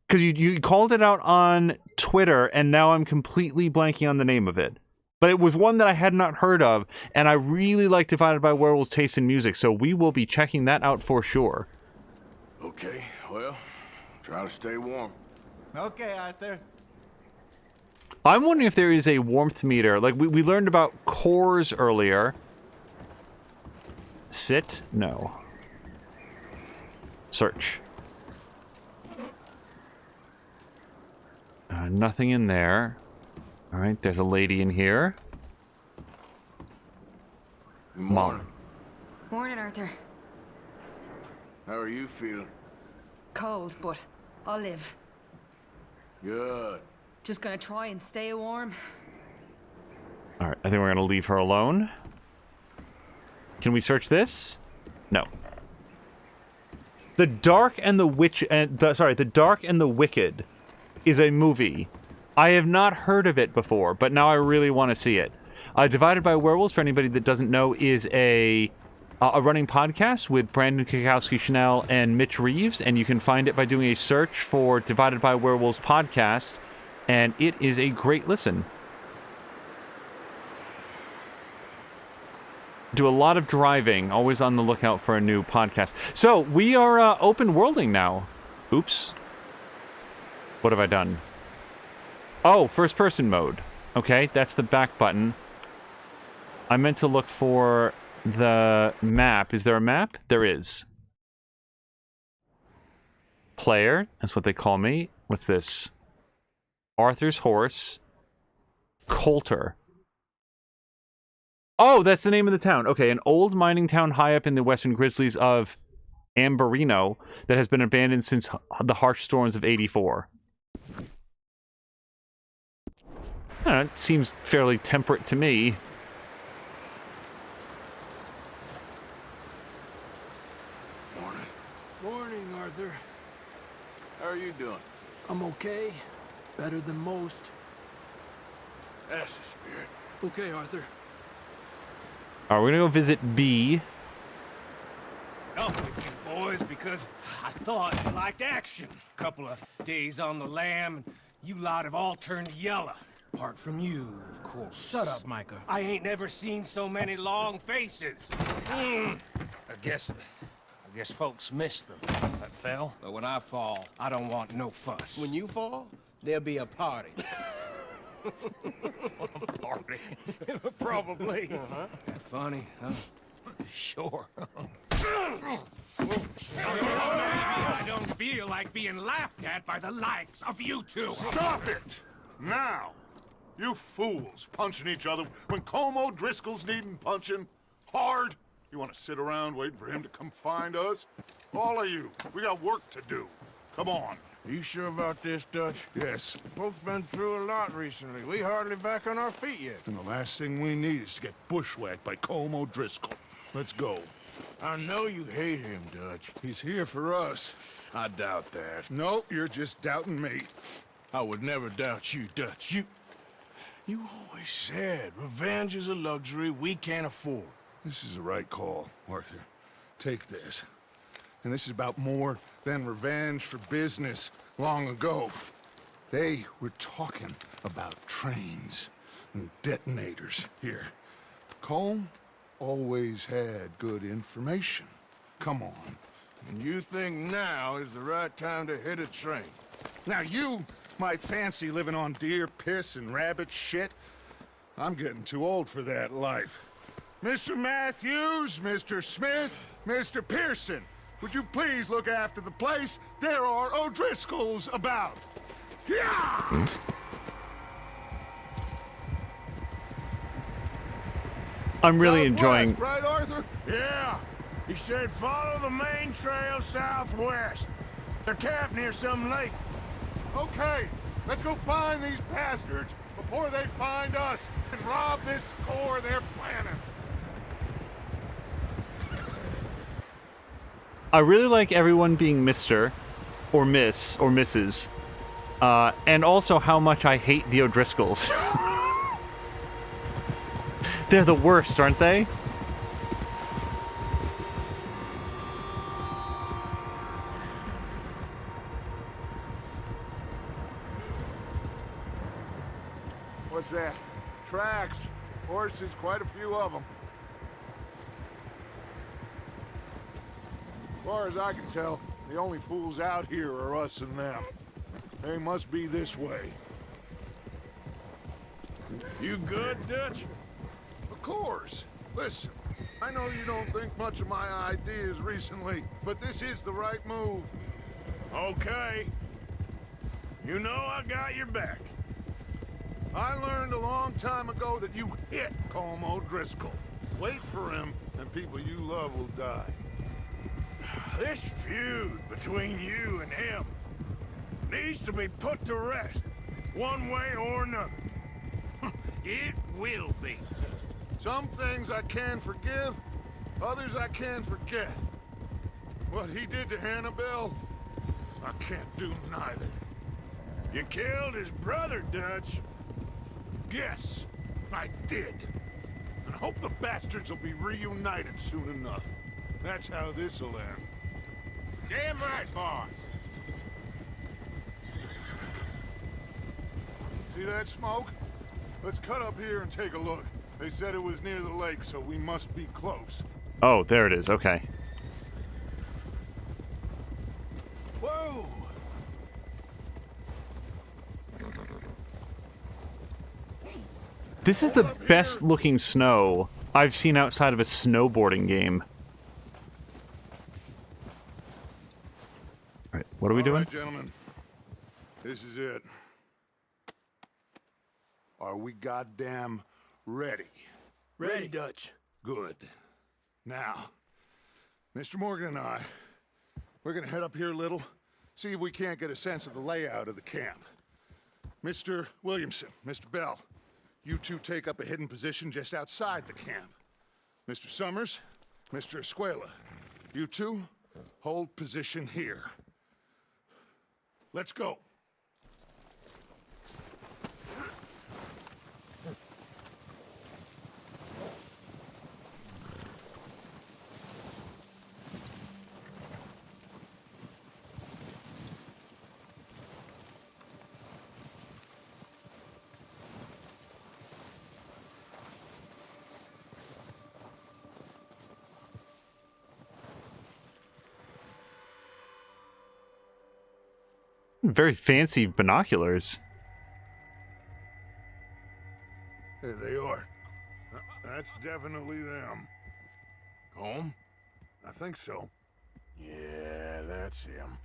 Because you called it out on Twitter, and now I'm completely blanking on the name of it. But it was one that I had not heard of, and I really like Divided by Werewolves' taste in music, so we will be checking that out for sure. Okay, well, try to stay warm. Okay, Arthur. I'm wondering if there is a warmth meter. Like, we learned about cores earlier. Sit? No. Search. Nothing in there. Alright, there's a lady in here. Morning. Morning, Arthur. How are you feeling? Cold, but I'll live. Good. Just gonna try and stay warm. Alright, I think we're gonna leave her alone. Can we search this? No. The Dark and the The Dark and the Wicked is a movie. I have not heard of it before, but now I really want to see it. Divided by Werewolves, for anybody that doesn't know, is a running podcast with Brandon Kukowski-Chanel and Mitch Reeves, and you can find it by doing a search for Divided by Werewolves podcast, and it is a great listen. Do a lot of driving, always on the lookout for a new podcast. So, we are open worlding now. Oops. What have I done? Oh, first person mode. Okay, that's the back button. I meant to look for the map. Is there a map? There is. Player, that's what they call me. What's this? Arthur's horse. Coulter. Oh, that's the name of the town. Okay, an old mining town high up in the western Grizzlies of Amberino that has been abandoned since the harsh storms of '84. It seems fairly temperate to me. Morning. Morning, Arthur. How are you doing? I'm okay. Better than most. That's the spirit. Okay, Arthur. All right, we're gonna go visit B. Up with you boys because I thought you liked action. Couple of days on the lam, and you lot have all turned yellow. Apart from you, of course. Shut up, Micah. I ain't never seen so many long faces. I guess folks miss them. That fell. But when I fall, I don't want no fuss. When you fall, there'll be a party. Party. Probably. That funny, huh? Sure. I don't feel like being laughed at by the likes of you two. Stop it! Now! You fools punching each other when Como Driscoll's needing punching hard. You want to sit around waiting for him to come find us? All of you, we got work to do. Come on. You sure about this, Dutch? Yes. Folks been through a lot recently. We hardly back on our feet yet. And the last thing we need is to get bushwhacked by Como Driscoll. Let's go. I know you hate him, Dutch. He's here for us. I doubt that. No, you're just doubting me. I would never doubt you, Dutch. You always said revenge is a luxury we can't afford. This is the right call, Arthur. Take this. And this is about more than revenge for business long ago. They were talking about trains and detonators here. Colm always had good information. Come on. And you think now is the right time to hit a train? Now you might fancy living on deer piss and rabbit shit. I'm getting too old for that life. Mr. Matthews, Mr. Smith, Mr. Pearson, would you please look after the place? There are O'Driscolls about. Yeah! I'm really enjoying. Right, Arthur? Yeah. He said follow the main trail southwest. They're camped near some lake. Okay, let's go find these bastards before they find us and rob this score they're planning. I really like everyone being Mr. or Miss or Mrs. And also how much I hate the O'Driscolls. They're the worst, aren't they? What's that? Tracks. Horses, quite a few of them. As far as I can tell, the only fools out here are us and them. They must be this way. You good, Dutch? Of course. Listen, I know you don't think much of my ideas recently, but this is the right move. Okay. You know I got your back. I learned a long time ago that you hit Colm O'Driscoll. Wait for him, and people you love will die. This feud between you and him needs to be put to rest, one way or another. It will be. Some things I can forgive, others I can forget. What he did to Annabelle, I can't do neither. You killed his brother, Dutch. Yes, I did. And I hope the bastards will be reunited soon enough. That's how this'll end. Damn right, boss. See that smoke? Let's cut up here and take a look. They said it was near the lake, so we must be close. Oh, there it is. Okay. Whoa! This is the best looking snow I've seen outside of a snowboarding game. All right, what are we doing? All right, gentlemen. This is it. Are we goddamn ready? Ready, Dutch. Good. Now, Mr. Morgan and I, we're gonna head up here a little, see if we can't get a sense of the layout of the camp. Mr. Williamson, Mr. Bell, you two take up a hidden position just outside the camp. Mr. Summers, Mr. Escuela, you two hold position here. Let's go. Very fancy binoculars. There they are. That's definitely them. Home? I think so. Yeah, that's him.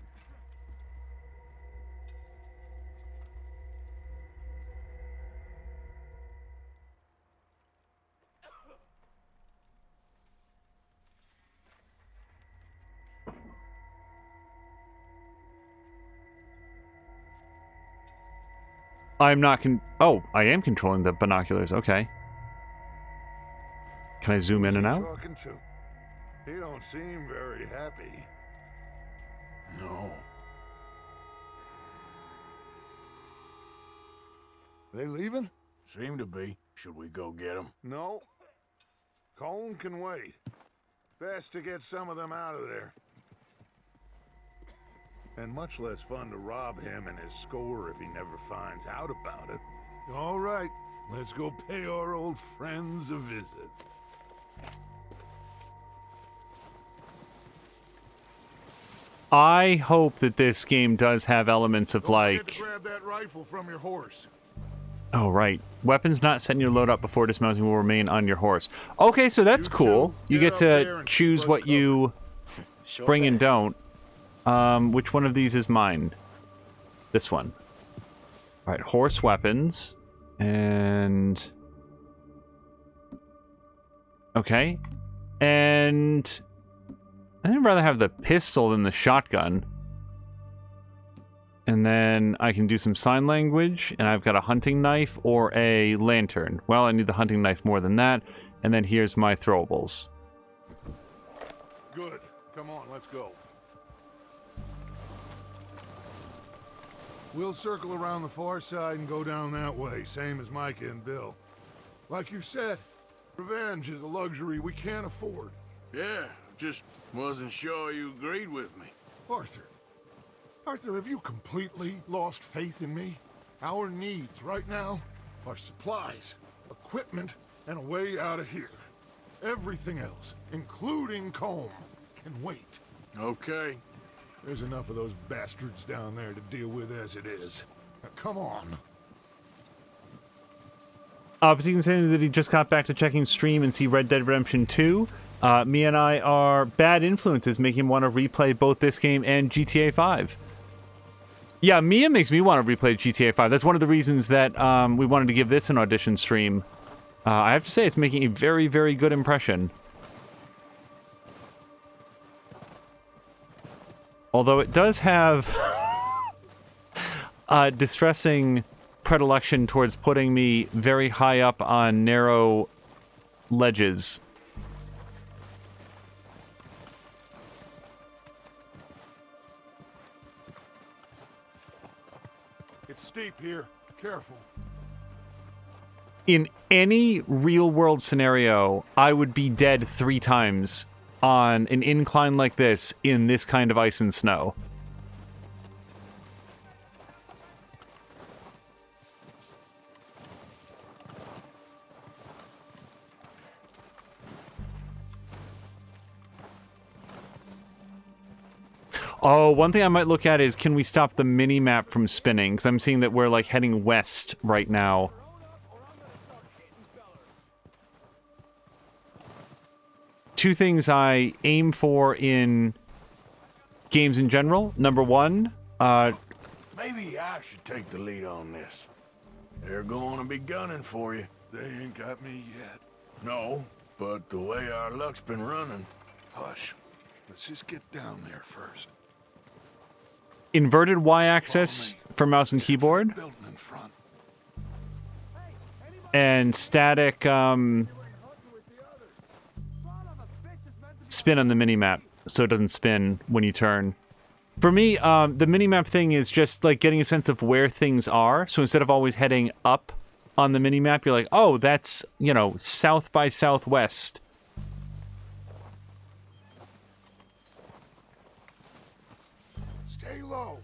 I'm not oh, I am controlling the binoculars. Okay. Can I zoom in and out? Talking to? He don't seem very happy. No. They leaving? Seem to be. Should we go get him? No. Colm can wait. Best to get some of them out of there. And much less fun to rob him and his score if he never finds out about it. All right, let's go pay our old friends a visit. I hope that this game does have elements of like... Grab that rifle from your horse. Oh, right. Weapons not set in your load up before dismounting will remain on your horse. Okay, so that's cool. You get to choose what you bring and don't. Which one of these is mine? This one. All right, horse weapons. And... Okay. And... I'd rather have the pistol than the shotgun. And then I can do some sign language, and I've got a hunting knife or a lantern. Well, I need the hunting knife more than that. And then here's my throwables. Good. Come on, let's go. We'll circle around the far side and go down that way, same as Micah and Bill. Like you said, revenge is a luxury we can't afford. Yeah, just wasn't sure you agreed with me. Arthur. Arthur, have you completely lost faith in me? Our needs right now are supplies, equipment, and a way out of here. Everything else, including Colm, can wait. Okay. There's enough of those bastards down there to deal with as it is. Now, come on. But you can say that he just got back to checking stream and see Red Dead Redemption 2. Me and I are bad influences, making him want to replay both this game and GTA 5. Yeah, Mia makes me want to replay GTA 5. That's one of the reasons that we wanted to give this an audition stream. I have to say, it's making a very, very good impression. Although it does have a distressing predilection towards putting me very high up on narrow ledges. It's steep here. Careful. In any real-world scenario, I would be dead 3 times on an incline like this in this kind of ice and snow. Oh, one thing I might look at is, can we stop the mini-map from spinning? Because I'm seeing that we're, like, heading west right now. Two things I aim for in games in general. Number one, maybe I should take the lead on this. They're going to be gunning for you. They ain't got me yet. No, but the way our luck's been running. Hush. Let's just get down there first. Inverted Y-axis for mouse and keyboard. And static spin on the minimap so it doesn't spin when you turn. For me, the minimap thing is just like getting a sense of where things are. So instead of always heading up on the minimap, you're like, oh, that's, you know, south by southwest. Stay low.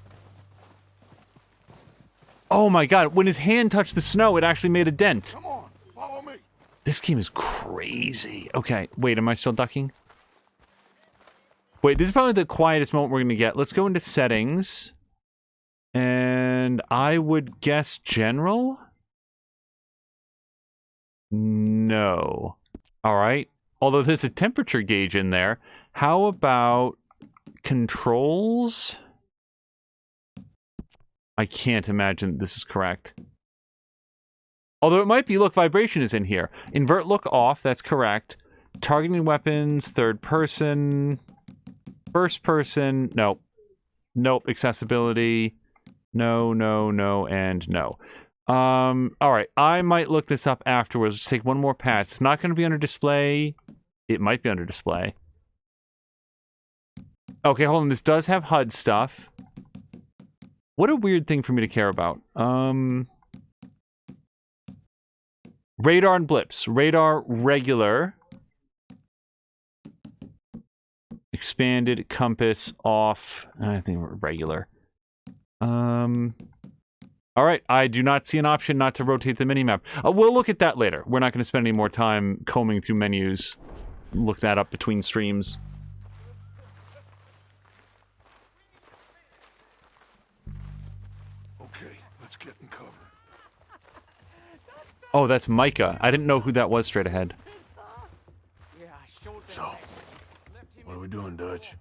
Oh my god, when his hand touched the snow, it actually made a dent. Come on, follow me. This game is crazy. Okay, wait, am I still ducking? Wait, this is probably the quietest moment we're going to get. Let's go into settings. And I would guess general? No. All right. Although there's a temperature gauge in there. How about controls? I can't imagine this is correct. Although it might be, look, vibration is in here. Invert look off, that's correct. Targeting weapons, third person, first person, nope. Nope, accessibility, no, no, no, and no. Alright, I might look this up afterwards. Let's take one more pass. It's not going to be under display. It might be under display. Okay, hold on, this does have HUD stuff. What a weird thing for me to care about. Radar and blips. Radar regular. Expanded, compass, off. I think regular. Alright, I do not see an option not to rotate the minimap. We'll look at that later. We're not going to spend any more time combing through menus. Look that up between streams. Okay, let's get in cover. Oh, that's Micah. I didn't know who that was straight ahead. So, what are we doing, Dutch?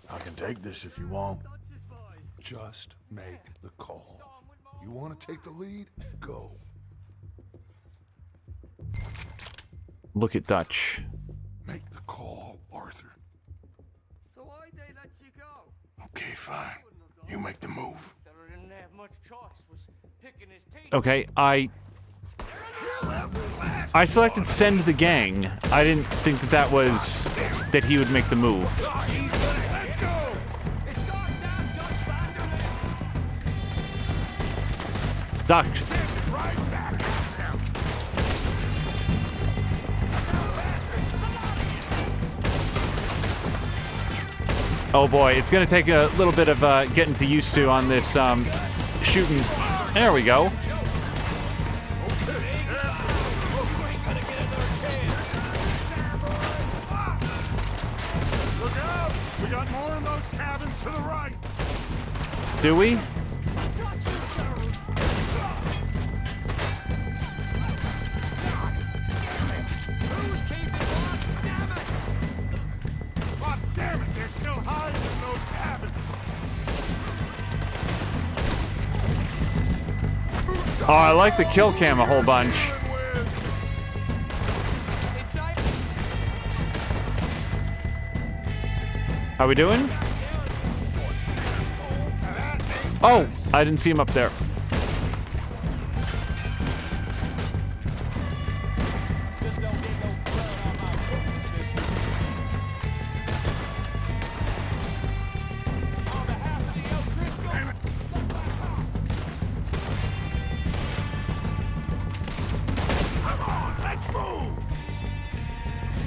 I can take this if you want. Just make the call. You want to take the lead? Go. Look at Dutch. Make the call, Arthur. So why they let you go? Okay, fine. You make the move. Didn't have much choice. Was picking his teeth. Okay, I selected send the gang. I didn't think that that was... that he would make the move. Let's go! Dutch. Oh boy, it's gonna take a little bit of getting to used to on this shooting. There we go. Look out! We got more in those cabins to the right. Do we? God damn it! They're still hiding in those cabins. Oh, I like the kill cam a whole bunch. How we doing? Oh, I didn't see him up there.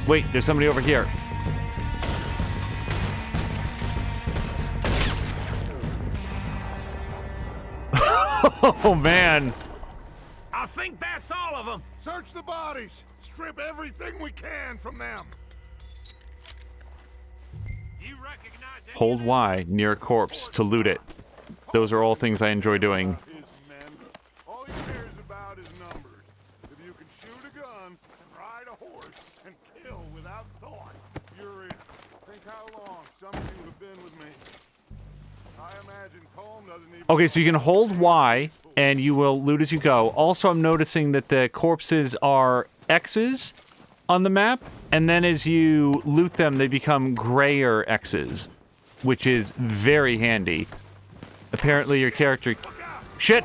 Wait, there's somebody over here. Oh, man. I think that's all of them. Search the bodies. Strip everything we can from them. You recognize any Hold Y near a corpse to loot it. Those are all things I enjoy doing. His men. All he cares about is numbers. If you can shoot a gun and ride a horse and kill without thought, you're in. Think how long some of you have been with me. I imagine Colm doesn't even... Okay, so you can hold Y, and you will loot as you go. Also, I'm noticing that the corpses are X's on the map, and then as you loot them, they become grayer X's, which is very handy. Apparently, your character... Shit!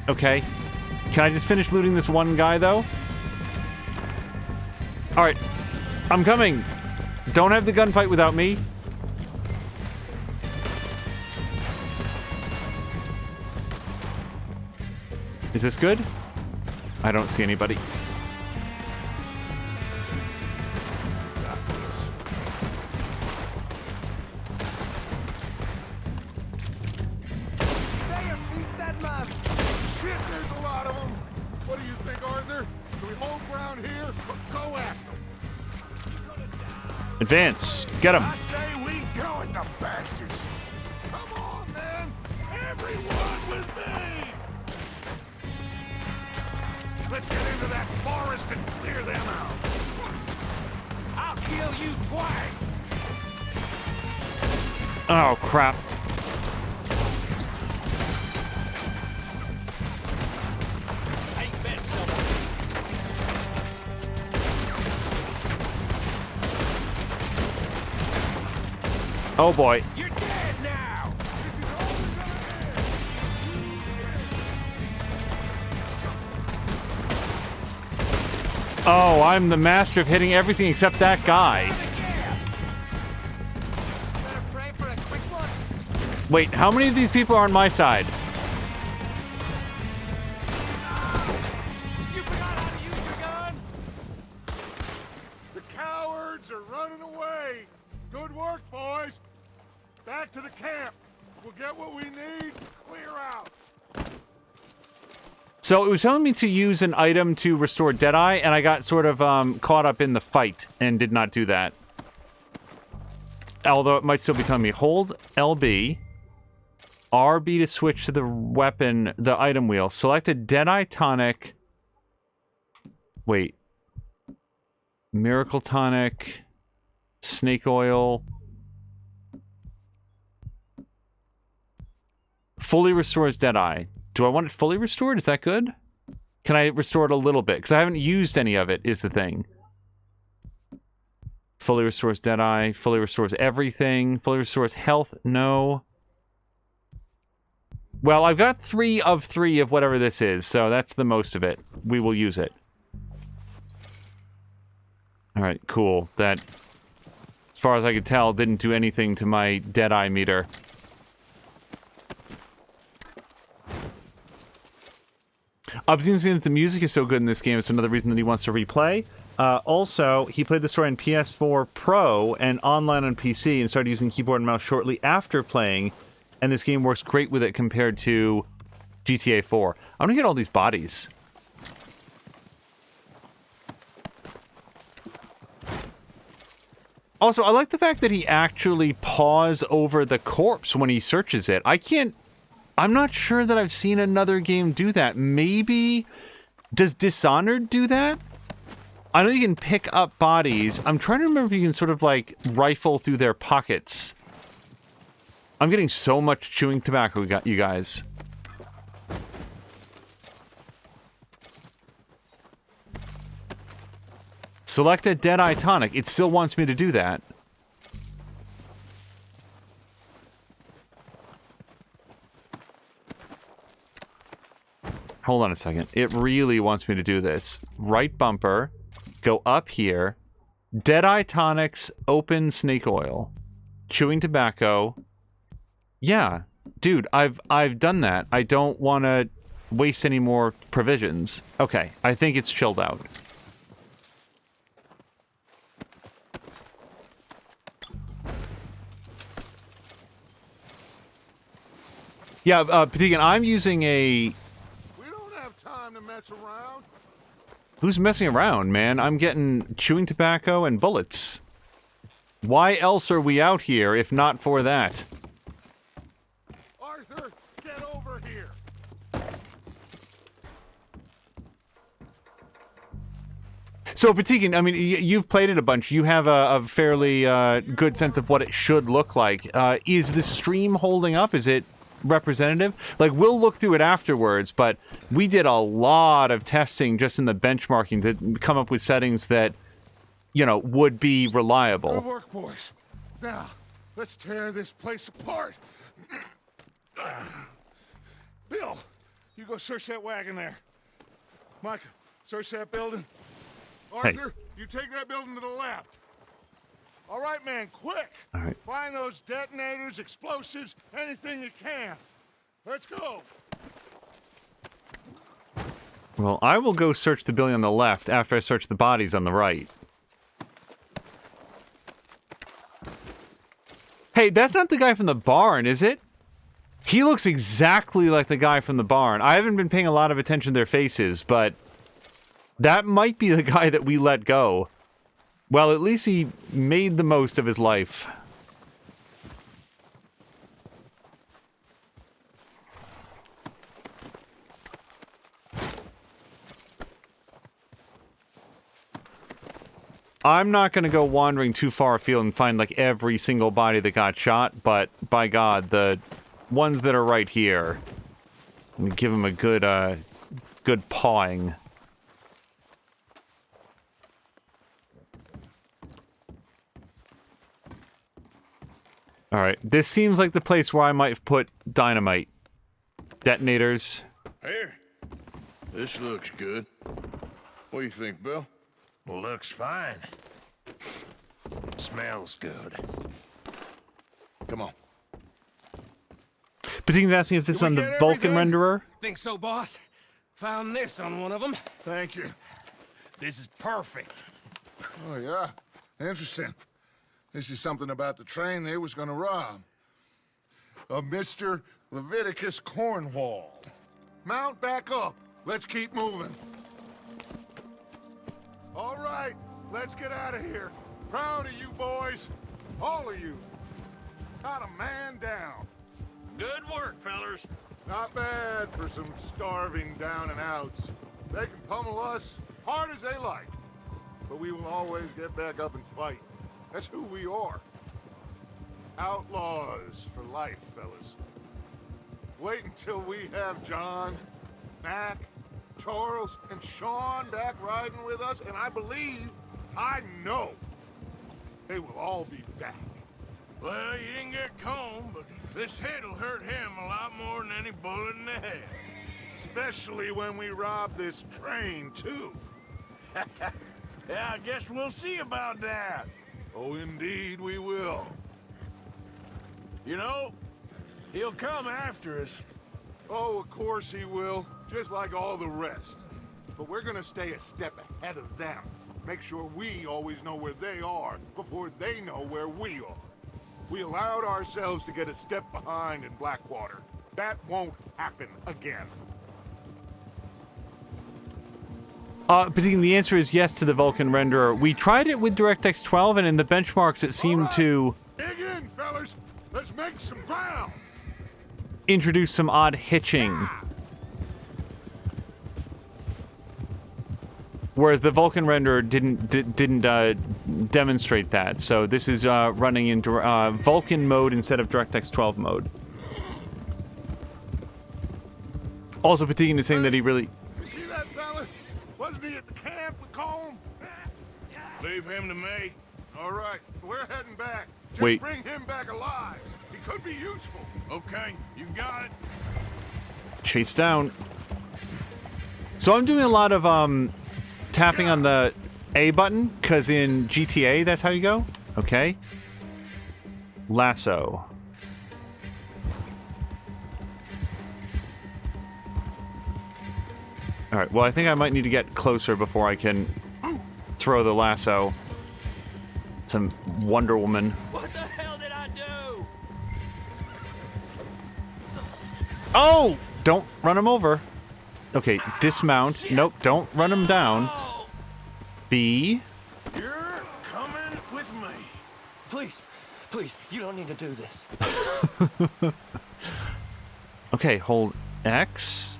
Okay. Can I just finish looting this one guy, though? Alright. I'm coming! Don't have the gunfight without me. Is this good? I don't see anybody. Shit, there's a lot of them. What do you think, Arthur? Do we hold ground here or go after them? Advance. Get him. I say we go it, the bastards. Come on, man. Everyone with me. Let's get into that forest and clear them out. I'll kill you twice. Oh, crap. Ain't met someone. Oh, boy. You're dead now. Oh, I'm the master of hitting everything except that guy. Better pray for a quick one. Wait, how many of these people are on my side? You forgot how to use your gun? The cowards are running away. Good work, boys. Back to the camp. We'll get what we need. Clear out. So it was telling me to use an item to restore Deadeye, and I got sort of caught up in the fight and did not do that. Although it might still be telling me, hold LB, RB to switch to the weapon, the item wheel. Select a Deadeye tonic. Wait. Miracle tonic. Snake oil. Fully restores Deadeye. Do I want it fully restored? Is that good? Can I restore it a little bit? Because I haven't used any of it, is the thing. Fully restores Deadeye. Fully restores everything. Fully restores health. No. Well, I've got 3 of 3 of whatever this is, so that's the most of it. We will use it. Alright, cool. That, as far as I could tell, didn't do anything to my Deadeye meter. Obviously, saying that the music is so good in this game, it's another reason that he wants to replay. Also, he played the story on PS4 Pro and online on PC and started using keyboard and mouse shortly after playing, and this game works great with it compared to GTA 4. I'm gonna get all these bodies. Also, I like the fact that he actually paws over the corpse when he searches it. I'm not sure that I've seen another game do that. Maybe... Does Dishonored do that? I know you can pick up bodies. I'm trying to remember if you can sort of, like, rifle through their pockets. I'm getting so much chewing tobacco, you guys. Select a Deadeye tonic. It still wants me to do that. Hold on a second. It really wants me to do this. Right bumper. Go up here. Deadeye tonics. Open snake oil. Chewing tobacco. Yeah. Dude, I've done that. I don't want to waste any more provisions. Okay. I think it's chilled out. Yeah, Patigan, I'm using a... We don't have time to mess around. Who's messing around, man? I'm getting chewing tobacco and bullets. Why else are we out here if not for that? Arthur, get over here. So, Patigan, I mean, you've played it a bunch. You have a fairly good sense of what it should look like. Is the stream holding up? Is it representative? Like, we'll look through it afterwards, but we did a lot of testing just in the benchmarking to come up with settings that, you know, would be reliable. Good work, boys. Now, let's tear this place apart. Bill, you go search that wagon there. Micah, search that building. Arthur, you take that building to the left. All right, man, quick. All right. Find those detonators, explosives, anything you can. Let's go. Well, I will go search the building on the left after I search the bodies on the right. Hey, that's not the guy from the barn, is it? He looks exactly like the guy from the barn. I haven't been paying a lot of attention to their faces, but that might be the guy that we let go. Well, at least he made the most of his life. I'm not going to go wandering too far afield and find, like, every single body that got shot, but, by God, the ones that are right here, I'm gonna give them a good, good pawing. Alright, this seems like the place where I might put dynamite. Detonators. Here. This looks good. What do you think, Bill? Looks fine. Smells good. Come on. Patin's asking if this is on the Vulcan renderer. Think so, boss? Found this on one of them. Thank you. This is perfect. Oh, yeah? Interesting. This is something about the train they was gonna rob. A Mr. Leviticus Cornwall. Mount back up. Let's keep moving. All right, let's get out of here. Proud of you boys. All of you. Not a man down. Good work, fellers. Not bad for some starving down and outs. They can pummel us hard as they like. But we will always get back up and fight. That's who we are. Outlaws for life, fellas. Wait until we have John, Mac, Charles, and Sean back riding with us, and I know, they will all be back. Well, you didn't get Combe, but this hit'll hurt him a lot more than any bullet in the head. Especially when we rob this train, too. Yeah, I guess we'll see about that. Oh, indeed we will. You know, he'll come after us. Oh, of course he will, just like all the rest. But we're gonna stay a step ahead of them. Make sure we always know where they are before they know where we are. We allowed ourselves to get a step behind in Blackwater. That won't happen again. Patin, the answer is yes to the Vulcan renderer. We tried it with DirectX 12, and in the benchmarks it seemed to Dig in, fellas. Let's make some ground. introduce some odd hitching. Whereas the Vulcan renderer didn't demonstrate that. So this is running in Vulcan mode instead of DirectX 12 mode. Also, Patin is saying that he really... You see that fella? Wasn't he at the camp with Combe? Leave him to me. All right, we're heading back. Just Wait. bring him back alive. He could be useful. Okay, you got it. Chase down. So I'm doing a lot of tapping on the A button, because in GTA, that's how you go. Okay. Lasso. Alright, well, I think I might need to get closer before I can throw the lasso. Some Wonder Woman. What the hell did I do? Oh! Don't run him over. Okay, dismount. Nope, don't run him down. B. You're coming with me. Please, please, you don't need to do this. Okay, hold X.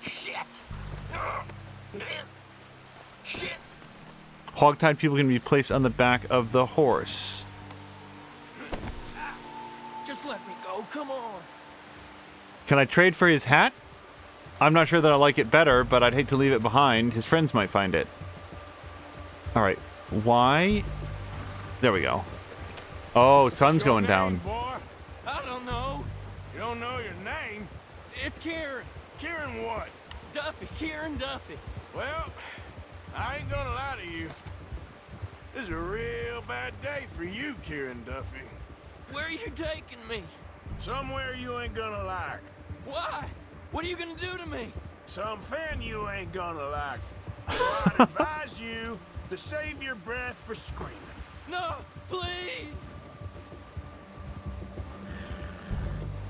Shit. Shit. Hogtied people can be placed on the back of the horse. Just let me go, come on. Can I trade for his hat? I'm not sure that I like it better, but I'd hate to leave it behind. His friends might find it. Alright, Y. There we go. Oh, sun's going down. Boy, I don't know. you don't know your name. It's Kieran. Kieran what? Duffy, Kieran Duffy. Well, I ain't gonna lie to you. This is a real bad day for you, Kieran Duffy. Where are you taking me? Somewhere you ain't gonna like. Why? What are you gonna do to me? Something you ain't gonna like. So I'd advise you to save your breath for screaming. No, please.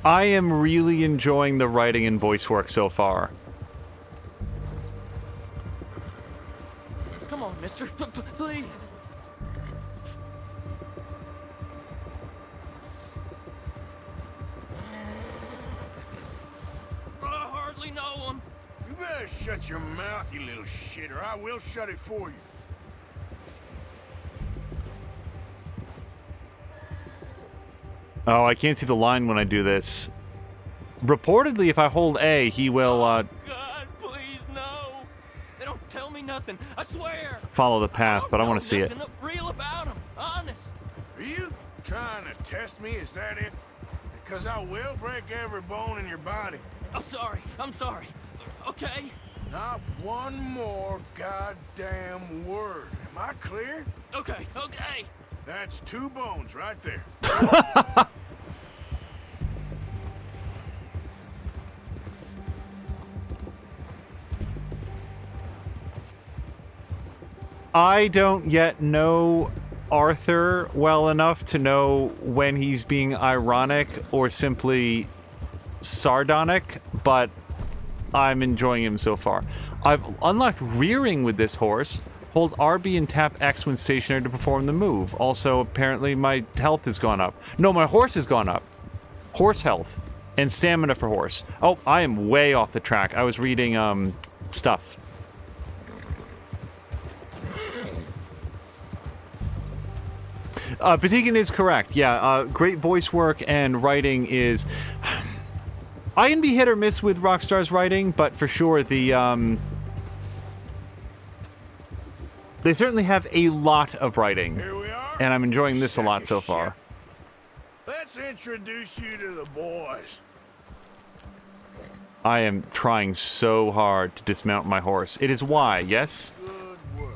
I am really enjoying the writing and voice work so far. Come on, mister. Please. I hardly know him. You better shut your mouth, you little shit, or I will shut it for you. Oh, I can't see the line when I do this. Reportedly, if I hold A, he will, God, please, no. They don't tell me nothing, I swear. follow the path, but I want to see it. Nothing real about him, honest. Are you trying to test me? Is that it? Because I will break every bone in your body. I'm sorry. Okay? Not one more goddamn word. Am I clear? Okay. That's 2 bones right there. I don't yet know Arthur well enough to know when he's being ironic or simply sardonic, but I'm enjoying him so far. I've unlocked rearing with this horse. Hold RB and tap X when stationary to perform the move. Also, apparently my health has gone up. No, my horse has gone up. Horse health and stamina for horse. Oh, I am way off the track. I was reading stuff. Batigan is correct. Yeah, great voice work and writing is... I can be hit or miss with Rockstar's writing, but for sure the... They certainly have a lot of writing. Here we are. And I'm enjoying this a lot so far. Let's introduce you to the boys. I am trying so hard to dismount my horse. It is Y, yes? Good work, boy.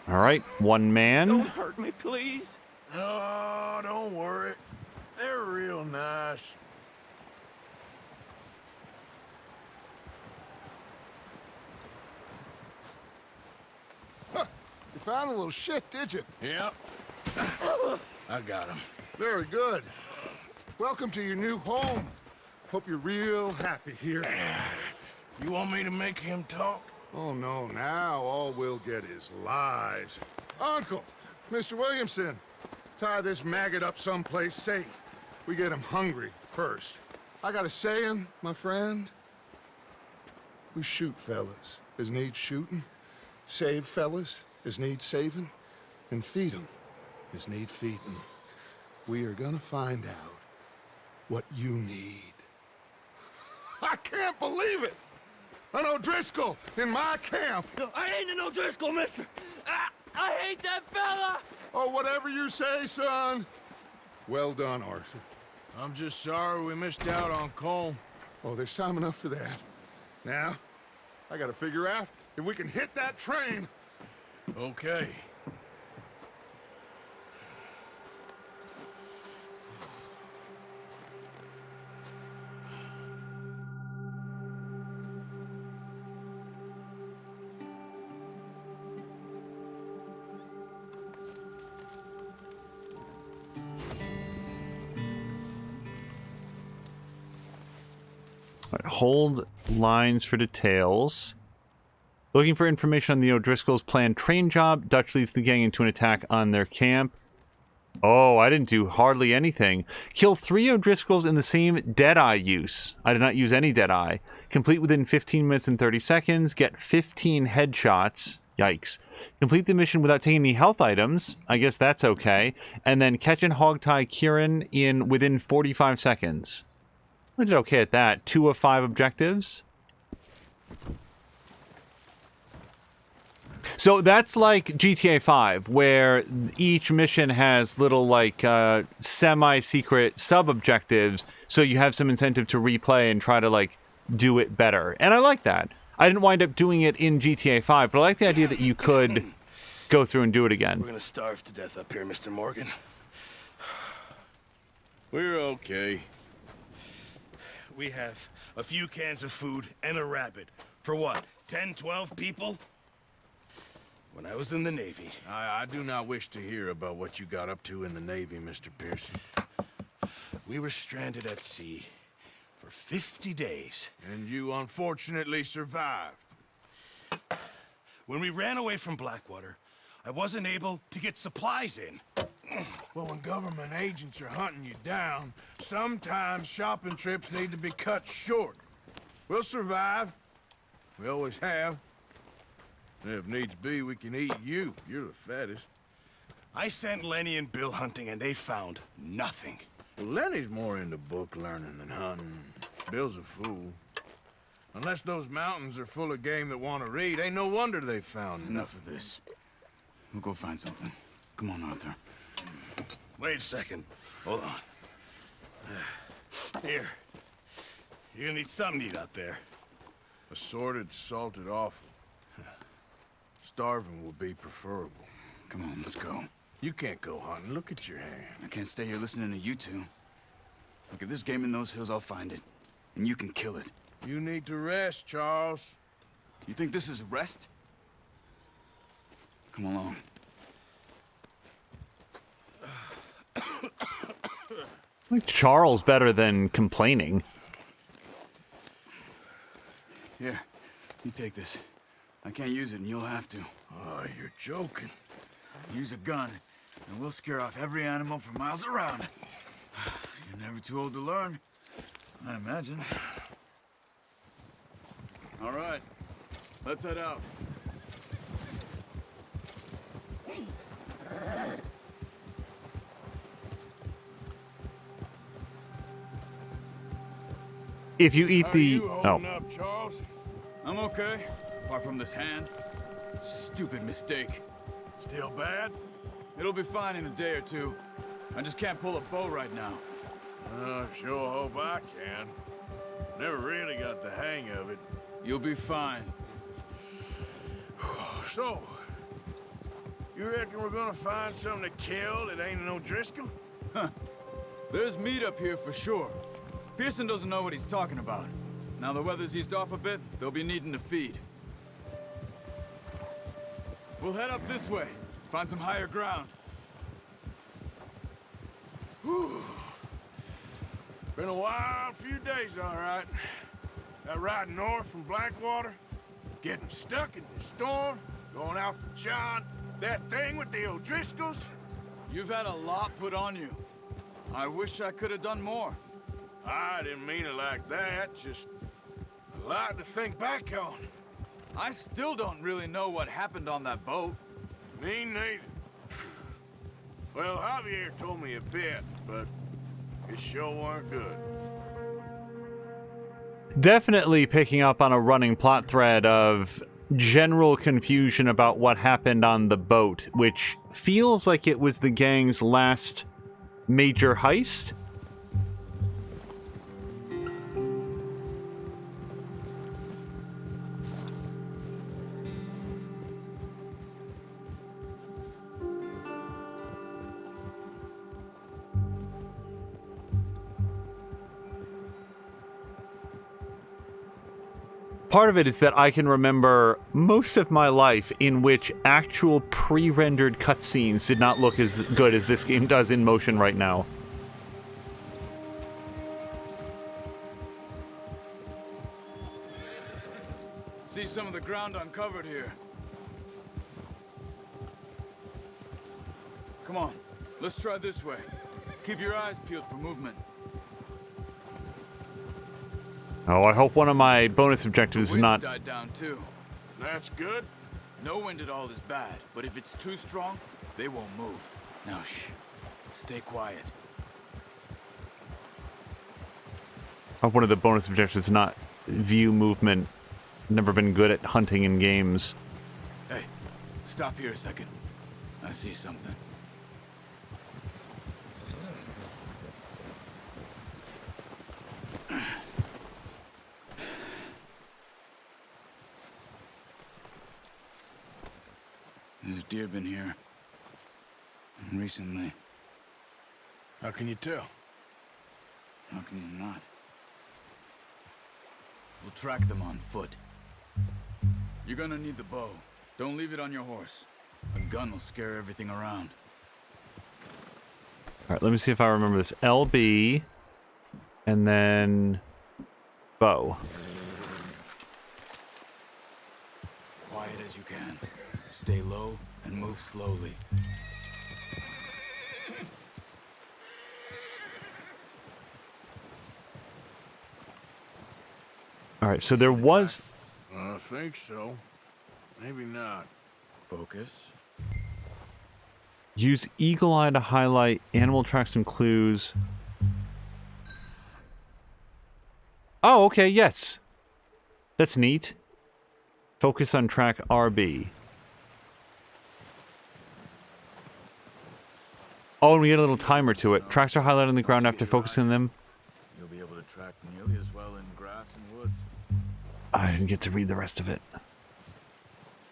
Alright, one man. Don't hurt me, please. Oh, don't worry. They're real nice. You found a little shit, did you? Yep. I got him. Very good. Welcome to your new home. Hope you're real happy here. You want me to make him talk? Oh, no, now all we'll get is lies. Uncle, Mr. Williamson, tie this maggot up someplace safe. We get him hungry first. I got a saying, my friend. We shoot fellas as need shooting, save fellas as need saving, and feed 'em as need feeding. We are gonna find out what you need. I can't believe it! An O'Driscoll in my camp! I ain't an O'Driscoll, mister! I hate that fella! Oh, whatever you say, son. Well done, Arthur. I'm just sorry we missed out on Colm. Oh, there's time enough for that. Now, I gotta figure out if we can hit that train. Okay. Hold lines for details. Looking for information on the O'Driscoll's planned train job. Dutch leads the gang into an attack on their camp. Oh, I didn't do hardly anything. Kill 3 O'Driscolls in the same Deadeye use. I did not use any Deadeye. Complete within 15 minutes and 30 seconds. Get 15 headshots. Yikes. Complete the mission without taking any health items. I guess that's okay. And then catch and hogtie Kieran within 45 seconds. I did okay at that. 2 of 5 objectives. So that's like GTA 5, where each mission has little, like, semi-secret sub-objectives, so you have some incentive to replay and try to, like, do it better. And I like that. I didn't wind up doing it in GTA 5, but I like the idea that you could go through and do it again. We're gonna starve to death up here, Mr. Morgan. We're okay. We have a few cans of food and a rabbit. For what, 10, 12 people? When I was in the Navy... I do not wish to hear about what you got up to in the Navy, Mr. Pearson. We were stranded at sea. for 50 days. And you unfortunately survived. When we ran away from Blackwater, I wasn't able to get supplies in. Well, when government agents are hunting you down, sometimes shopping trips need to be cut short. We'll survive. We always have. If needs be, we can eat you. You're the fattest. I sent Lenny and Bill hunting, and they found nothing. Well, Lenny's more into book learning than hunting. Bill's a fool. Unless those mountains are full of game that want to read, ain't no wonder they found Enough of this. We'll go find something. Come on, Arthur. Wait a second. Hold on. Here. You're gonna need something to eat out there. Assorted, salted offal. Starving will be preferable. Come on, let's go. You can't go hunting. Look at your hand. I can't stay here listening to you two. Look, if there's game in those hills, I'll find it. And you can kill it. You need to rest, Charles. You think this is rest? Come along. I like Charles better than complaining. Here, you take this. I can't use it, and you'll have to. Oh, you're joking. Use a gun, and we'll scare off every animal for miles around. You're never too old to learn, I imagine. All right, let's head out. If you eat the... Holding up, Charles? I'm okay, apart from this hand. Stupid mistake. Still bad? It'll be fine in a day or two. I just can't pull a bow right now. I sure hope I can. Never really got the hang of it. You'll be fine. So, you reckon we're gonna find something to kill that ain't no Driscoll? Huh. There's meat up here for sure. Pearson doesn't know what he's talking about. Now the weather's eased off a bit, they'll be needing to feed. We'll head up this way, find some higher ground. Whew. Been a wild few days, all right. That ride north from Blackwater, getting stuck in the storm, going out for John, that thing with the O'Driscolls. You've had a lot put on you. I wish I could have done more. I didn't mean it like that, just a lot to think back on. I still don't really know what happened on that boat. Me neither. Well, Javier told me a bit, but it sure weren't good. Definitely picking up on a running plot thread of general confusion about what happened on the boat, which feels like it was the gang's last major heist. Part of it is that I can remember most of my life in which actual pre-rendered cutscenes did not look as good as this game does in motion right now. See some of the ground uncovered here. Come on, let's try this way. Keep your eyes peeled for movement. Oh, I hope one of my bonus objectives is not... died down too. That's good. No wind at all is bad, but if it's too strong, they won't move. Now shh. Stay quiet. I hope one of the bonus objectives is not view movement. Never been good at hunting in games. Hey, stop here a second. I see something. There's deer been here. Recently. How can you tell? How can you not? We'll track them on foot. You're gonna need the bow. Don't leave it on your horse. A gun will scare everything around. Alright, let me see if I remember this. LB. And then... bow. Quiet as you can. Stay low and move slowly. All right, so there was... I think so. Maybe not. Focus. Use Eagle Eye to highlight animal tracks and clues. Oh, okay, yes. That's neat. Focus on track RB. Oh, and we get a little timer to it. Tracks are highlighted on the ground after focusing on them. You'll be able to track nearly as well in grass and woods. I didn't get to read the rest of it.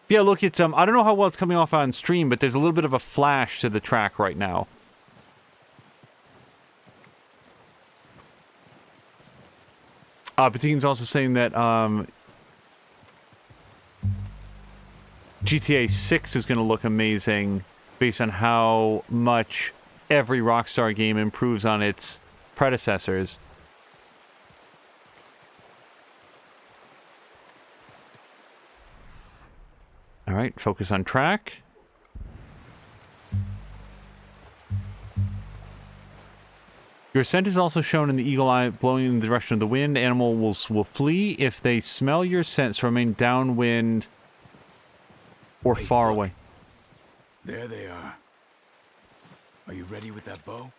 Yeah, look, it's I don't know how well it's coming off on stream, but there's a little bit of a flash to the track right now. Patine's also saying that GTA 6 is going to look amazing based on how much every Rockstar game improves on its predecessors. All right, focus on track. Your scent is also shown in the eagle eye blowing in the direction of the wind. Animals will flee if they smell your scent, so remain downwind or far away. There they are. Are you ready with that bow?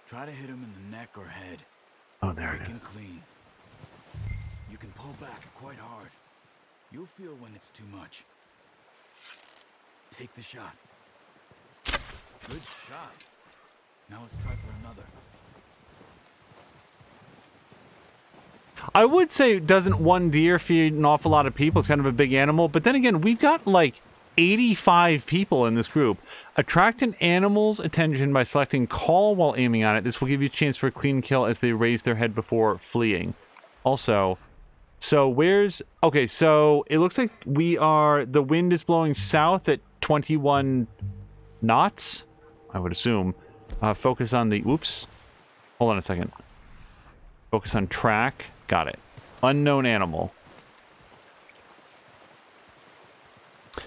Try to hit him in the neck or head. Oh, there it Quick is. and clean. You can pull back quite hard. You'll feel when it's too much. Take the shot. Good shot. Now let's try for another. I would say doesn't one deer feed an awful lot of people? It's kind of a big animal. But then again, we've got like 85 people in this group. Attract an animal's attention by selecting call while aiming on it. This will give you a chance for a clean kill as they raise their head before fleeing. Also, so where's... Okay, so it looks like we are... The wind is blowing south at 21 knots, I would assume. Focus on the... Oops. Hold on a second. Focus on track. Got it. Unknown animal.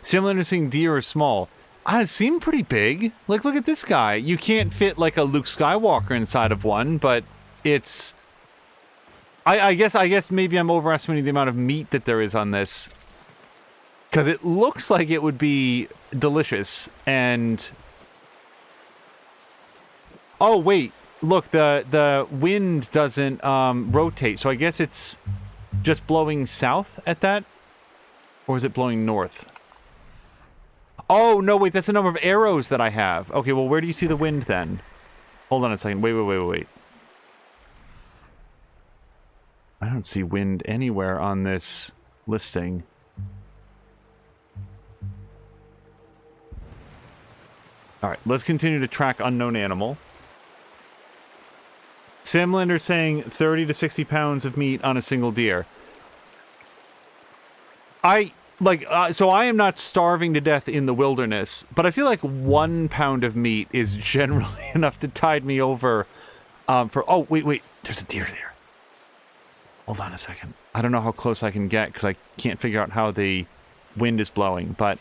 Similar to seeing deer or small. It seemed pretty big. Like, look at this guy. You can't fit, like, a Luke Skywalker inside of one, but it's... I guess maybe I'm overestimating the amount of meat that there is on this. Because it looks like it would be delicious, and... Oh, wait. Look, the wind doesn't rotate, so I guess it's just blowing south at that? Or is it blowing north? Oh, no, wait, that's the number of arrows that I have. Okay, well, where do you see the wind then? Hold on a second. Wait. I don't see wind anywhere on this listing. All right, let's continue to track unknown animal. Samlander saying 30 to 60 pounds of meat on a single deer. So I am not starving to death in the wilderness, but I feel like 1 pound of meat is generally enough to tide me over for... Oh, wait. There's a deer there. Hold on a second. I don't know how close I can get because I can't figure out how the wind is blowing, but...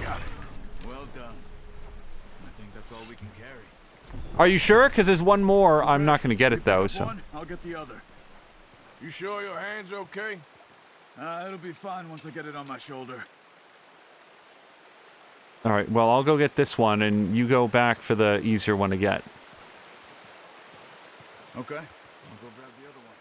Got it. Well done. I think that's all we can carry. Are you sure? Because there's one more. I'm not going to get it, though, so... One, I'll get the other. You sure your hand's okay? It'll be fine once I get it on my shoulder. All right, well, I'll go get this one, and you go back for the easier one to get. Okay. I'll go grab the other one.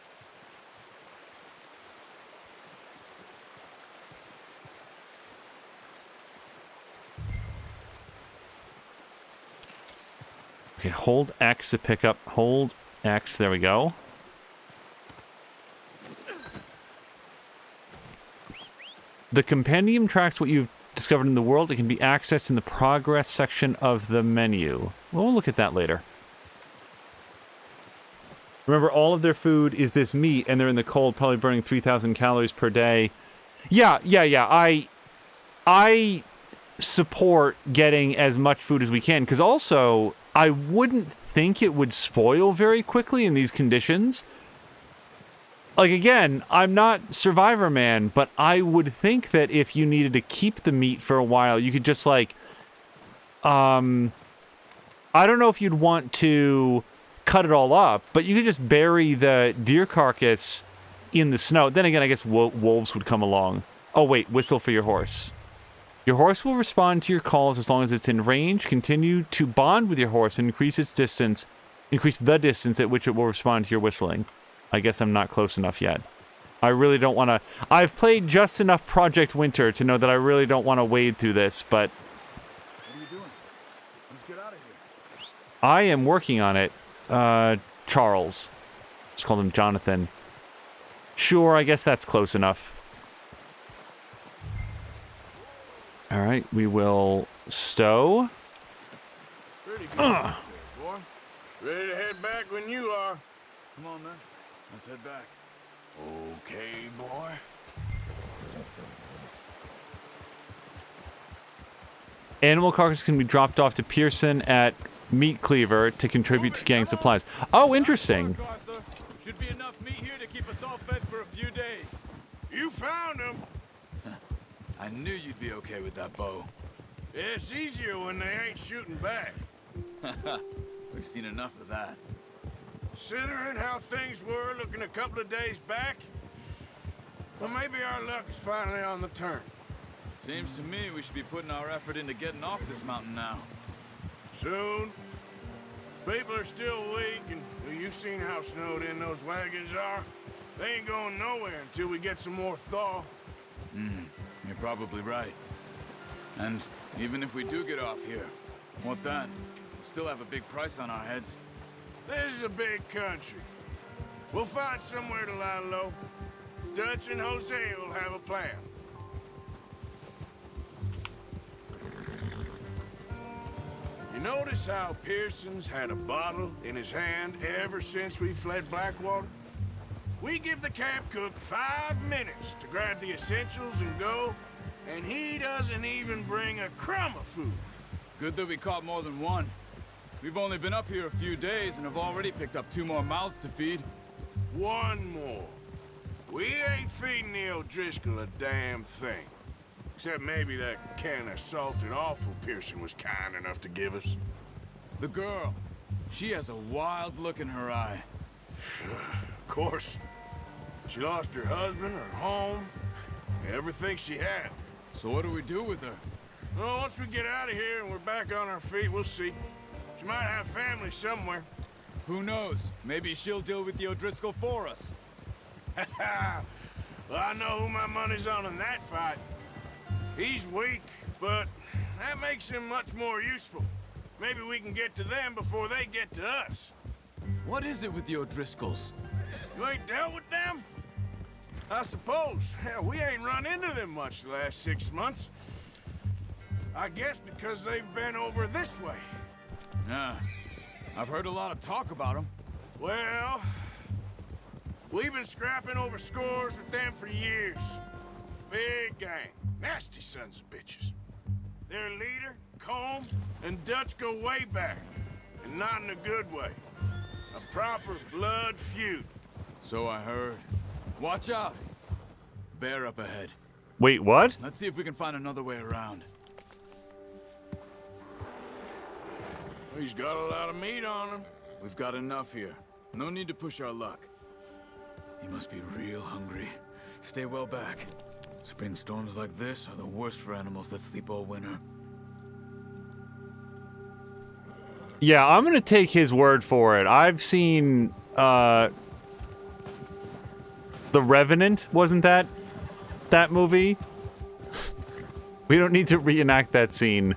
Okay, hold X to pick up. Hold X. There we go. The compendium tracks what you've discovered in the world. It can be accessed in the progress section of the menu. We'll look at that later. Remember, all of their food is this meat, and they're in the cold, probably burning 3,000 calories per day. Yeah. I support getting as much food as we can, because also, I wouldn't think it would spoil very quickly in these conditions. Like, again, I'm not Survivor Man, but I would think that if you needed to keep the meat for a while, you could just, like, I don't know if you'd want to cut it all up, but you could just bury the deer carcass in the snow. Then again, I guess wolves would come along. Oh, wait, whistle for your horse. Your horse will respond to your calls as long as it's in range. Continue to bond with your horse and increase the distance at which it will respond to your whistling. I guess I'm not close enough yet. I really don't want to... I've played just enough Project Winter to know that I really don't want to wade through this, but... What are you doing? Let's get out of here. I am working on it. Charles. Let's call him Jonathan. Sure, I guess that's close enough. Alright, we will stow. Pretty good, boy. Ready to head back when you are. Come on, then. Let's head back. Okay, boy. Animal carcass can be dropped off to Pearson at Meat Cleaver to contribute to gang supplies. Oh, interesting. Should be enough meat here to keep us all fed for a few days. You found him. I knew you'd be okay with that bow. It's easier when they ain't shooting back. We've seen enough of that. Considering how things were looking a couple of days back, well, maybe our luck is finally on the turn. Seems to me we should be putting our effort into getting off this mountain now. Soon. People are still weak, and well, you've seen how snowed in those wagons are. They ain't going nowhere until we get some more thaw. You're probably right. And even if we do get off here, what then? We'll still have a big price on our heads. This is a big country. We'll find somewhere to lie low. Dutch and Jose will have a plan. You notice how Pearson's had a bottle in his hand ever since we fled Blackwater? We give the camp cook 5 minutes to grab the essentials and go, and he doesn't even bring a crumb of food. Good that we caught more than one. We've only been up here a few days and have already picked up 2 more mouths to feed. 1 more. We ain't feeding the O'Driscoll a damn thing. Except maybe that can of salted offal Pearson was kind enough to give us. The girl. She has a wild look in her eye. Of course. She lost her husband, her home, everything she had. So what do we do with her? Well, once we get out of here and we're back on our feet, we'll see. She might have family somewhere. Who knows? Maybe she'll deal with the O'Driscoll for us. Well, I know who my money's on in that fight. He's weak, but that makes him much more useful. Maybe we can get to them before they get to us. What is it with the O'Driscolls? You ain't dealt with them? I suppose. Hell, we ain't run into them much the last 6 months. I guess because they've been over this way. Yeah, I've heard a lot of talk about them. Well, we've been scrapping over scores with them for years. Big gang. Nasty sons of bitches. Their leader, Combe, and Dutch go way back. And not in a good way. A proper blood feud. So I heard. Watch out. Bear up ahead. Wait, what? Let's see if we can find another way around. He's got a lot of meat on him. We've got enough here. No need to push our luck. He must be real hungry. Stay well back. Spring storms like this are the worst for animals that sleep all winter. Yeah, I'm gonna take his word for it. I've seen, The Revenant, wasn't that movie? We don't need to reenact that scene.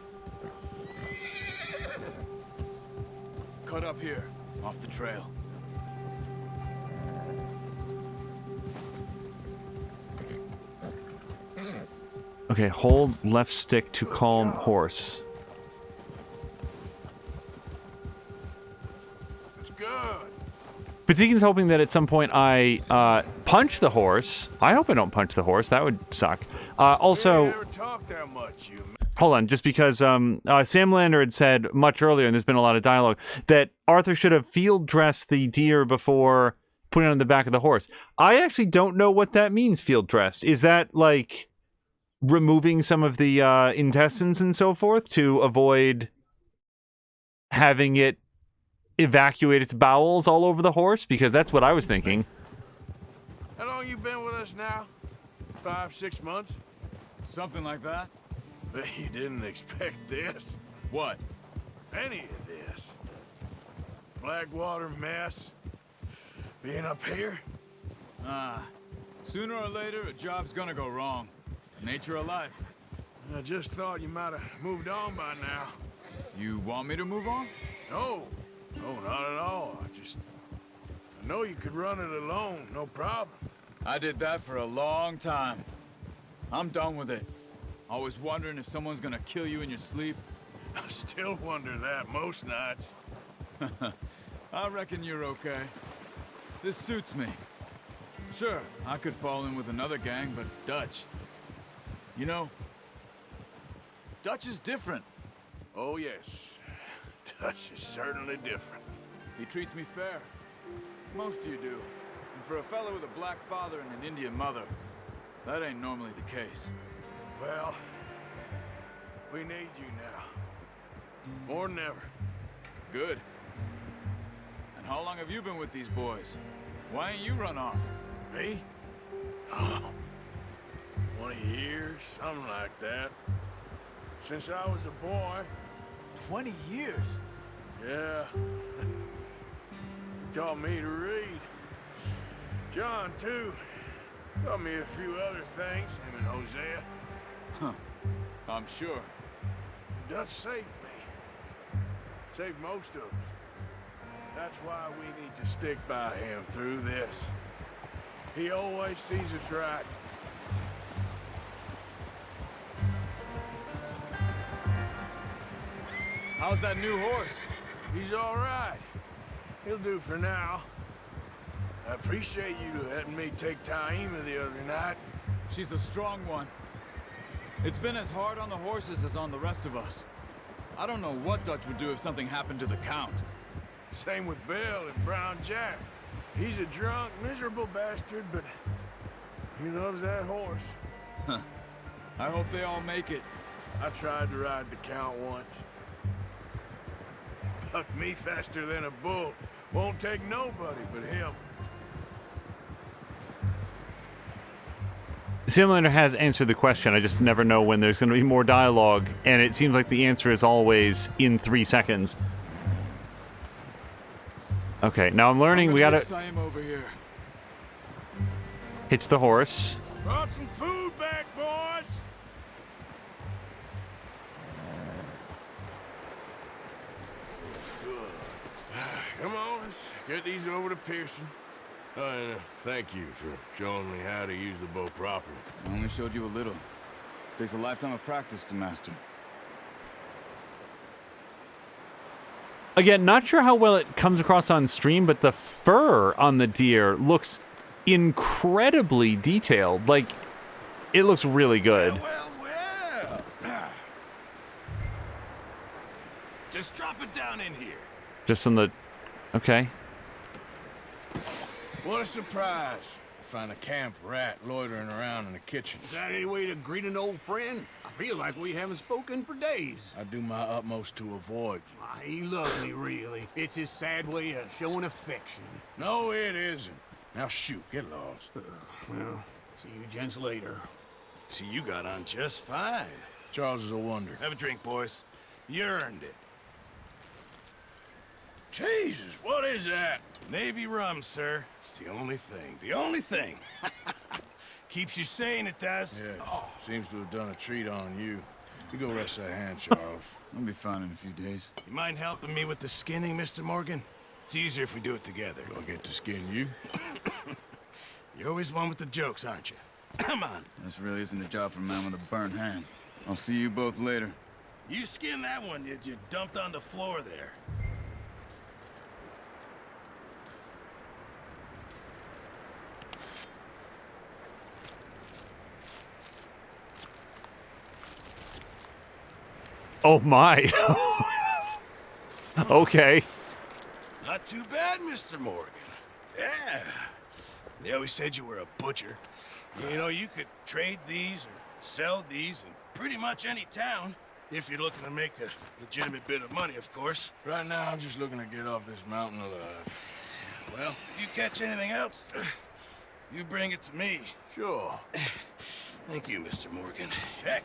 Cut up here, off the trail. Okay, hold left stick to calm horse. It's good. Patikin's hoping that at some point I punch the horse. I hope I don't punch the horse. That would suck. Also, You never talk that much, you hold on, just because Sam Lander had said much earlier, and there's been a lot of dialogue, that Arthur should have field dressed the deer before putting it on the back of the horse. I actually don't know what that means, field dressed. Is that like removing some of the intestines and so forth to avoid having it evacuate its bowels all over the horse? Because that's what I was thinking. How long you been with us now? 5, 6 months? Something like that. Bet you didn't expect this. What? Any of this. Blackwater mess. Being up here? Sooner or later, a job's gonna go wrong. Nature of life. I just thought you might have moved on by now. You want me to move on? No. No, not at all. I know you could run it alone, no problem. I did that for a long time. I'm done with it. Always wondering if someone's gonna kill you in your sleep. I still wonder that most nights. I reckon you're okay. This suits me. Sure, I could fall in with another gang, but Dutch... You know, Dutch is different. Oh, yes. Dutch is certainly different. He treats me fair. Most of you do. And for a fellow with a black father and an Indian mother, that ain't normally the case. Well, we need you now. More than ever. Good. And how long have you been with these boys? Why ain't you run off? Me? Oh, 20 years, something like that. Since I was a boy. 20 years? Yeah. Taught me to read. John, too. Taught me a few other things, him and Hosea. Huh. I'm sure. Dutch saved me. Saved most of us. That's why we need to stick by him through this. He always sees us right. How's that new horse? He's all right. He'll do for now. I appreciate you letting me take Taima the other night. She's a strong one. It's been as hard on the horses as on the rest of us. I don't know what Dutch would do if something happened to the Count. Same with Bill and Brown Jack. He's a drunk, miserable bastard, but he loves that horse. Huh. I hope they all make it. I tried to ride the Count once. Bucked me faster than a bull. Won't take nobody but him. Sam Lander has answered the question. I just never know when there's going to be more dialogue, and it seems like the answer is always in 3 seconds. Okay, now I'm learning we gotta over here. hitch the horse. Brought some food back, boys. Come on, let's get these over to Pearson. Oh, and thank you for showing me how to use the bow properly. I only showed you a little. Takes a lifetime of practice to master. Again, not sure how well it comes across on stream, but the fur on the deer looks incredibly detailed. Like, it looks really good. Well. Just drop it down in here. Just on the... Okay. What a surprise. Find a camp rat loitering around in the kitchen. Is that any way to greet an old friend? I feel like we haven't spoken for days. I do my utmost to avoid you. He loves me, really. It's his sad way of showing affection. No, it isn't. Now shoot, get lost. Well, see you gents later. See, you got on just fine. Charles is a wonder. Have a drink, boys. You earned it. Jesus, what is that? Navy rum, sir. It's the only thing. The only thing. Keeps you sane, it does. Yes, seems to have done a treat on you. You go rest that hand, Charles. I'll be fine in a few days. You mind helping me with the skinning, Mr. Morgan? It's easier if we do it together. Do I get to skin you? You're always one with the jokes, aren't you? Come on. This really isn't a job for a man with a burnt hand. I'll see you both later. You skinned that one you dumped on the floor there. Oh my. Okay. Not too bad, Mr. Morgan. Yeah. They always said you were a butcher. You know, you could trade these or sell these in pretty much any town. If you're looking to make a legitimate bit of money, of course. Right now, I'm just looking to get off this mountain alive. Well, if you catch anything else, you bring it to me. Sure. Thank you, Mr. Morgan. Heck,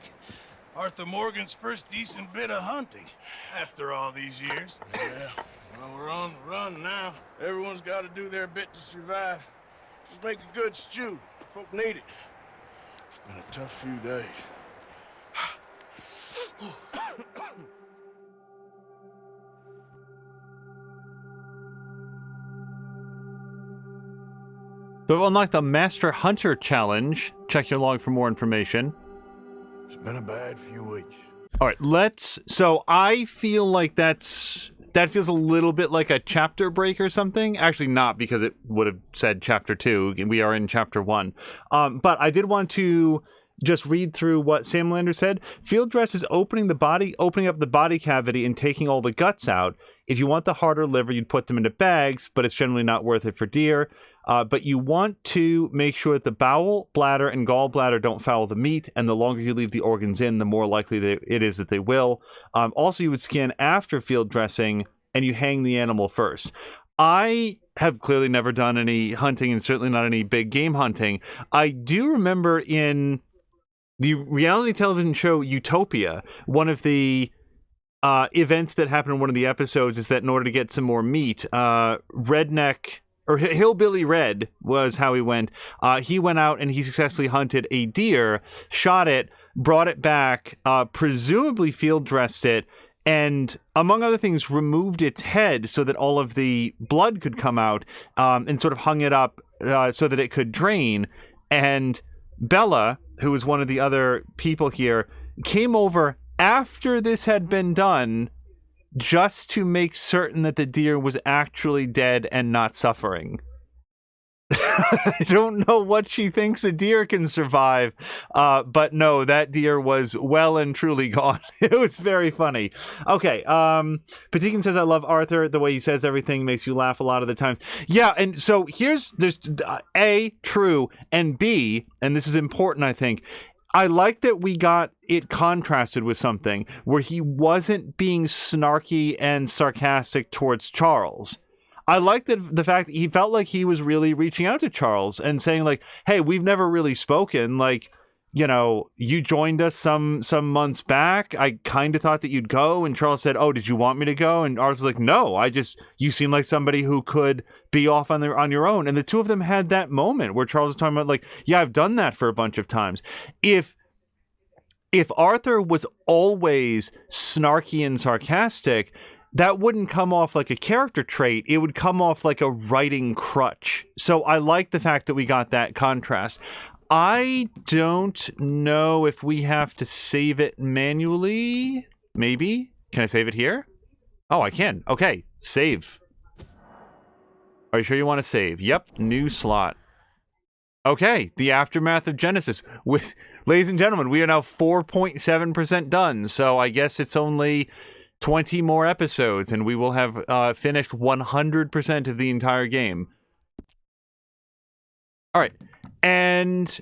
Arthur Morgan's first decent bit of hunting after all these years. Yeah, well, we're on the run now. Everyone's got to do their bit to survive. Just make a good stew. Folk need it. It's been a tough few days. So we've unlocked the Master Hunter Challenge. Check your log for more information. It's been a bad few weeks. All right, so I feel like that feels a little bit like a chapter break or something. Actually not, because it would have said chapter 2. We are in chapter 1. But I did want to just read through what Sam Lander said. Field dress is opening up the body cavity and taking all the guts out. If you want the heart or liver, you'd put them into bags, but it's generally not worth it for deer. But you want to make sure that the bowel, bladder, and gallbladder don't foul the meat, and the longer you leave the organs in, the more likely it is that they will. Also, you would skin after field dressing, and you hang the animal first. I have clearly never done any hunting, and certainly not any big game hunting. I do remember in the reality television show Utopia, one of the events that happened in one of the episodes is that in order to get some more meat, Hillbilly Red was how he went. He went out and he successfully hunted a deer, shot it, brought it back, presumably field dressed it, and among other things, removed its head so that all of the blood could come out, and sort of hung it up so that it could drain. And Bella, who was one of the other people here, came over after this had been done just to make certain that the deer was actually dead and not suffering. I don't know what she thinks a deer can survive, but no, that deer was well and truly gone. It was very funny. Okay, Patikin says, I love Arthur. The way he says everything makes you laugh a lot of the times. Yeah, and so there's A, true, and B, and this is important, I think, I like that we got it contrasted with something where he wasn't being snarky and sarcastic towards Charles. I like the fact that he felt like he was really reaching out to Charles and saying like, hey, we've never really spoken. Like, you know, you joined us some months back. I kind of thought that you'd go. And Charles said, oh, did you want me to go? And Arthur's like, no, you seem like somebody who could be off on your own. And the two of them had that moment where Charles was talking about like, yeah, I've done that for a bunch of times. If Arthur was always snarky and sarcastic, that wouldn't come off like a character trait. It would come off like a writing crutch. So I like the fact that we got that contrast. I don't know if we have to save it manually. Maybe? Can I save it here? Oh, I can. Okay, save. Are you sure you want to save? Yep, new slot. Okay, the aftermath of Genesis. Ladies and gentlemen, we are now 4.7% done, so I guess it's only 20 more episodes, and we will have finished 100% of the entire game. All right, and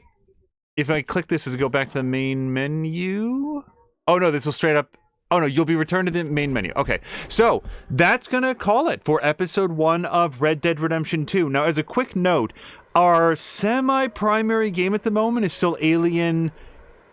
if I click this, does it go back to the main menu? Oh no, this will straight up... Oh no, you'll be returned to the main menu. Okay, so that's gonna call it for episode 1 of Red Dead Redemption 2. Now, as a quick note, our semi-primary game at the moment is still Alien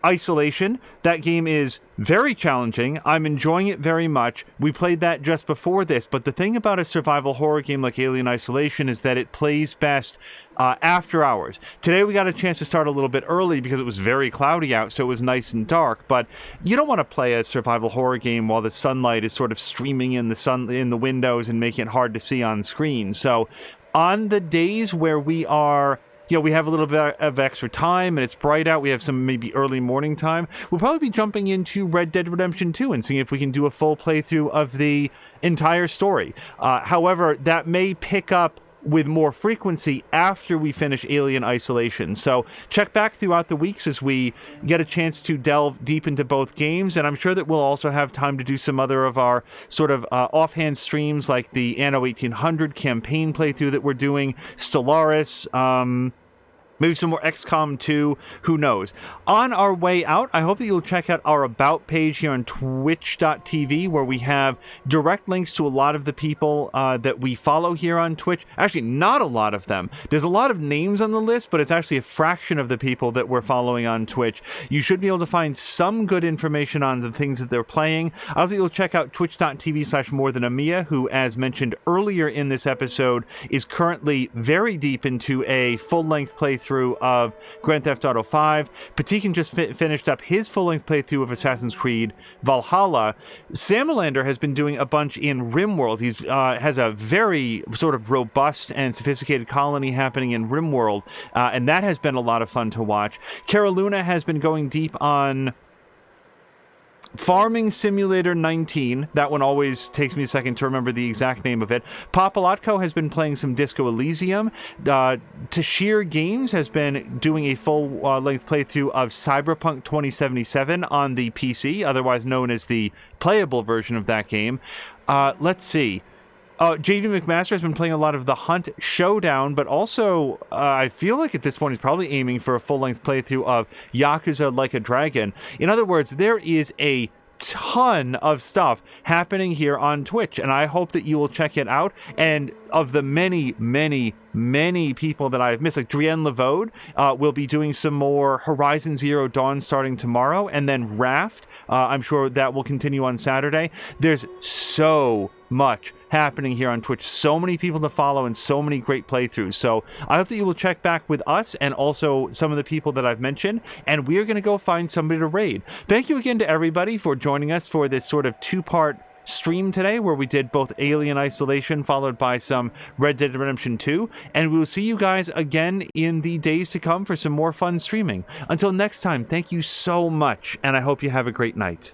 Isolation. That game is very challenging. I'm enjoying it very much. We played that just before this, but the thing about a survival horror game like Alien Isolation is that it plays best after hours. Today we got a chance to start a little bit early because it was very cloudy out, so it was nice and dark, but you don't want to play a survival horror game while the sunlight is sort of streaming in the windows and making it hard to see on screen. So on the days where we are... we have a little bit of extra time and it's bright out, we have some maybe early morning time, we'll probably be jumping into Red Dead Redemption 2 and seeing if we can do a full playthrough of the entire story. However, that may pick up with more frequency after we finish Alien Isolation. So check back throughout the weeks as we get a chance to delve deep into both games, and I'm sure that we'll also have time to do some other of our sort of offhand streams, like the Anno 1800 campaign playthrough that we're doing, Stellaris, maybe some more XCOM 2, who knows. On our way out, I hope that you'll check out our About page here on twitch.tv, where we have direct links to a lot of the people that we follow here on Twitch. Actually, not a lot of them. There's a lot of names on the list, but it's actually a fraction of the people that we're following on Twitch. You should be able to find some good information on the things that they're playing. I hope that you'll check out twitch.tv/morethanamia, who, as mentioned earlier in this episode, is currently very deep into a full-length playthrough of Grand Theft Auto 5. Patikin just finished up his full-length playthrough of Assassin's Creed Valhalla. Samalander has been doing a bunch in RimWorld. He's has a very sort of robust and sophisticated colony happening in RimWorld, and that has been a lot of fun to watch. Caroluna has been going deep on Farming Simulator 19. That one always takes me a second to remember the exact name of it. Papalotko has been playing some Disco Elysium. Tashir Games has been doing a full-length playthrough of Cyberpunk 2077 on the PC, otherwise known as the playable version of that game. Let's see. JV McMaster has been playing a lot of The Hunt Showdown, but also I feel like at this point he's probably aiming for a full-length playthrough of Yakuza Like a Dragon. In other words, there is a ton of stuff happening here on Twitch, and I hope that you will check it out. And of the many people that I've missed, like Drienne Levode will be doing some more Horizon Zero Dawn starting tomorrow, and then Raft, I'm sure that will continue on Saturday. There's so much happening here on Twitch, so many people to follow and so many great playthroughs. So I hope that you will check back with us and also some of the people that I've mentioned, and we are going to go find somebody to raid. Thank you again to everybody for joining us for this sort of two-part stream today, where we did both Alien Isolation followed by some Red Dead Redemption 2, and we will see you guys again in the days to come for some more fun streaming. Until next time, thank you so much, and I hope you have a great night.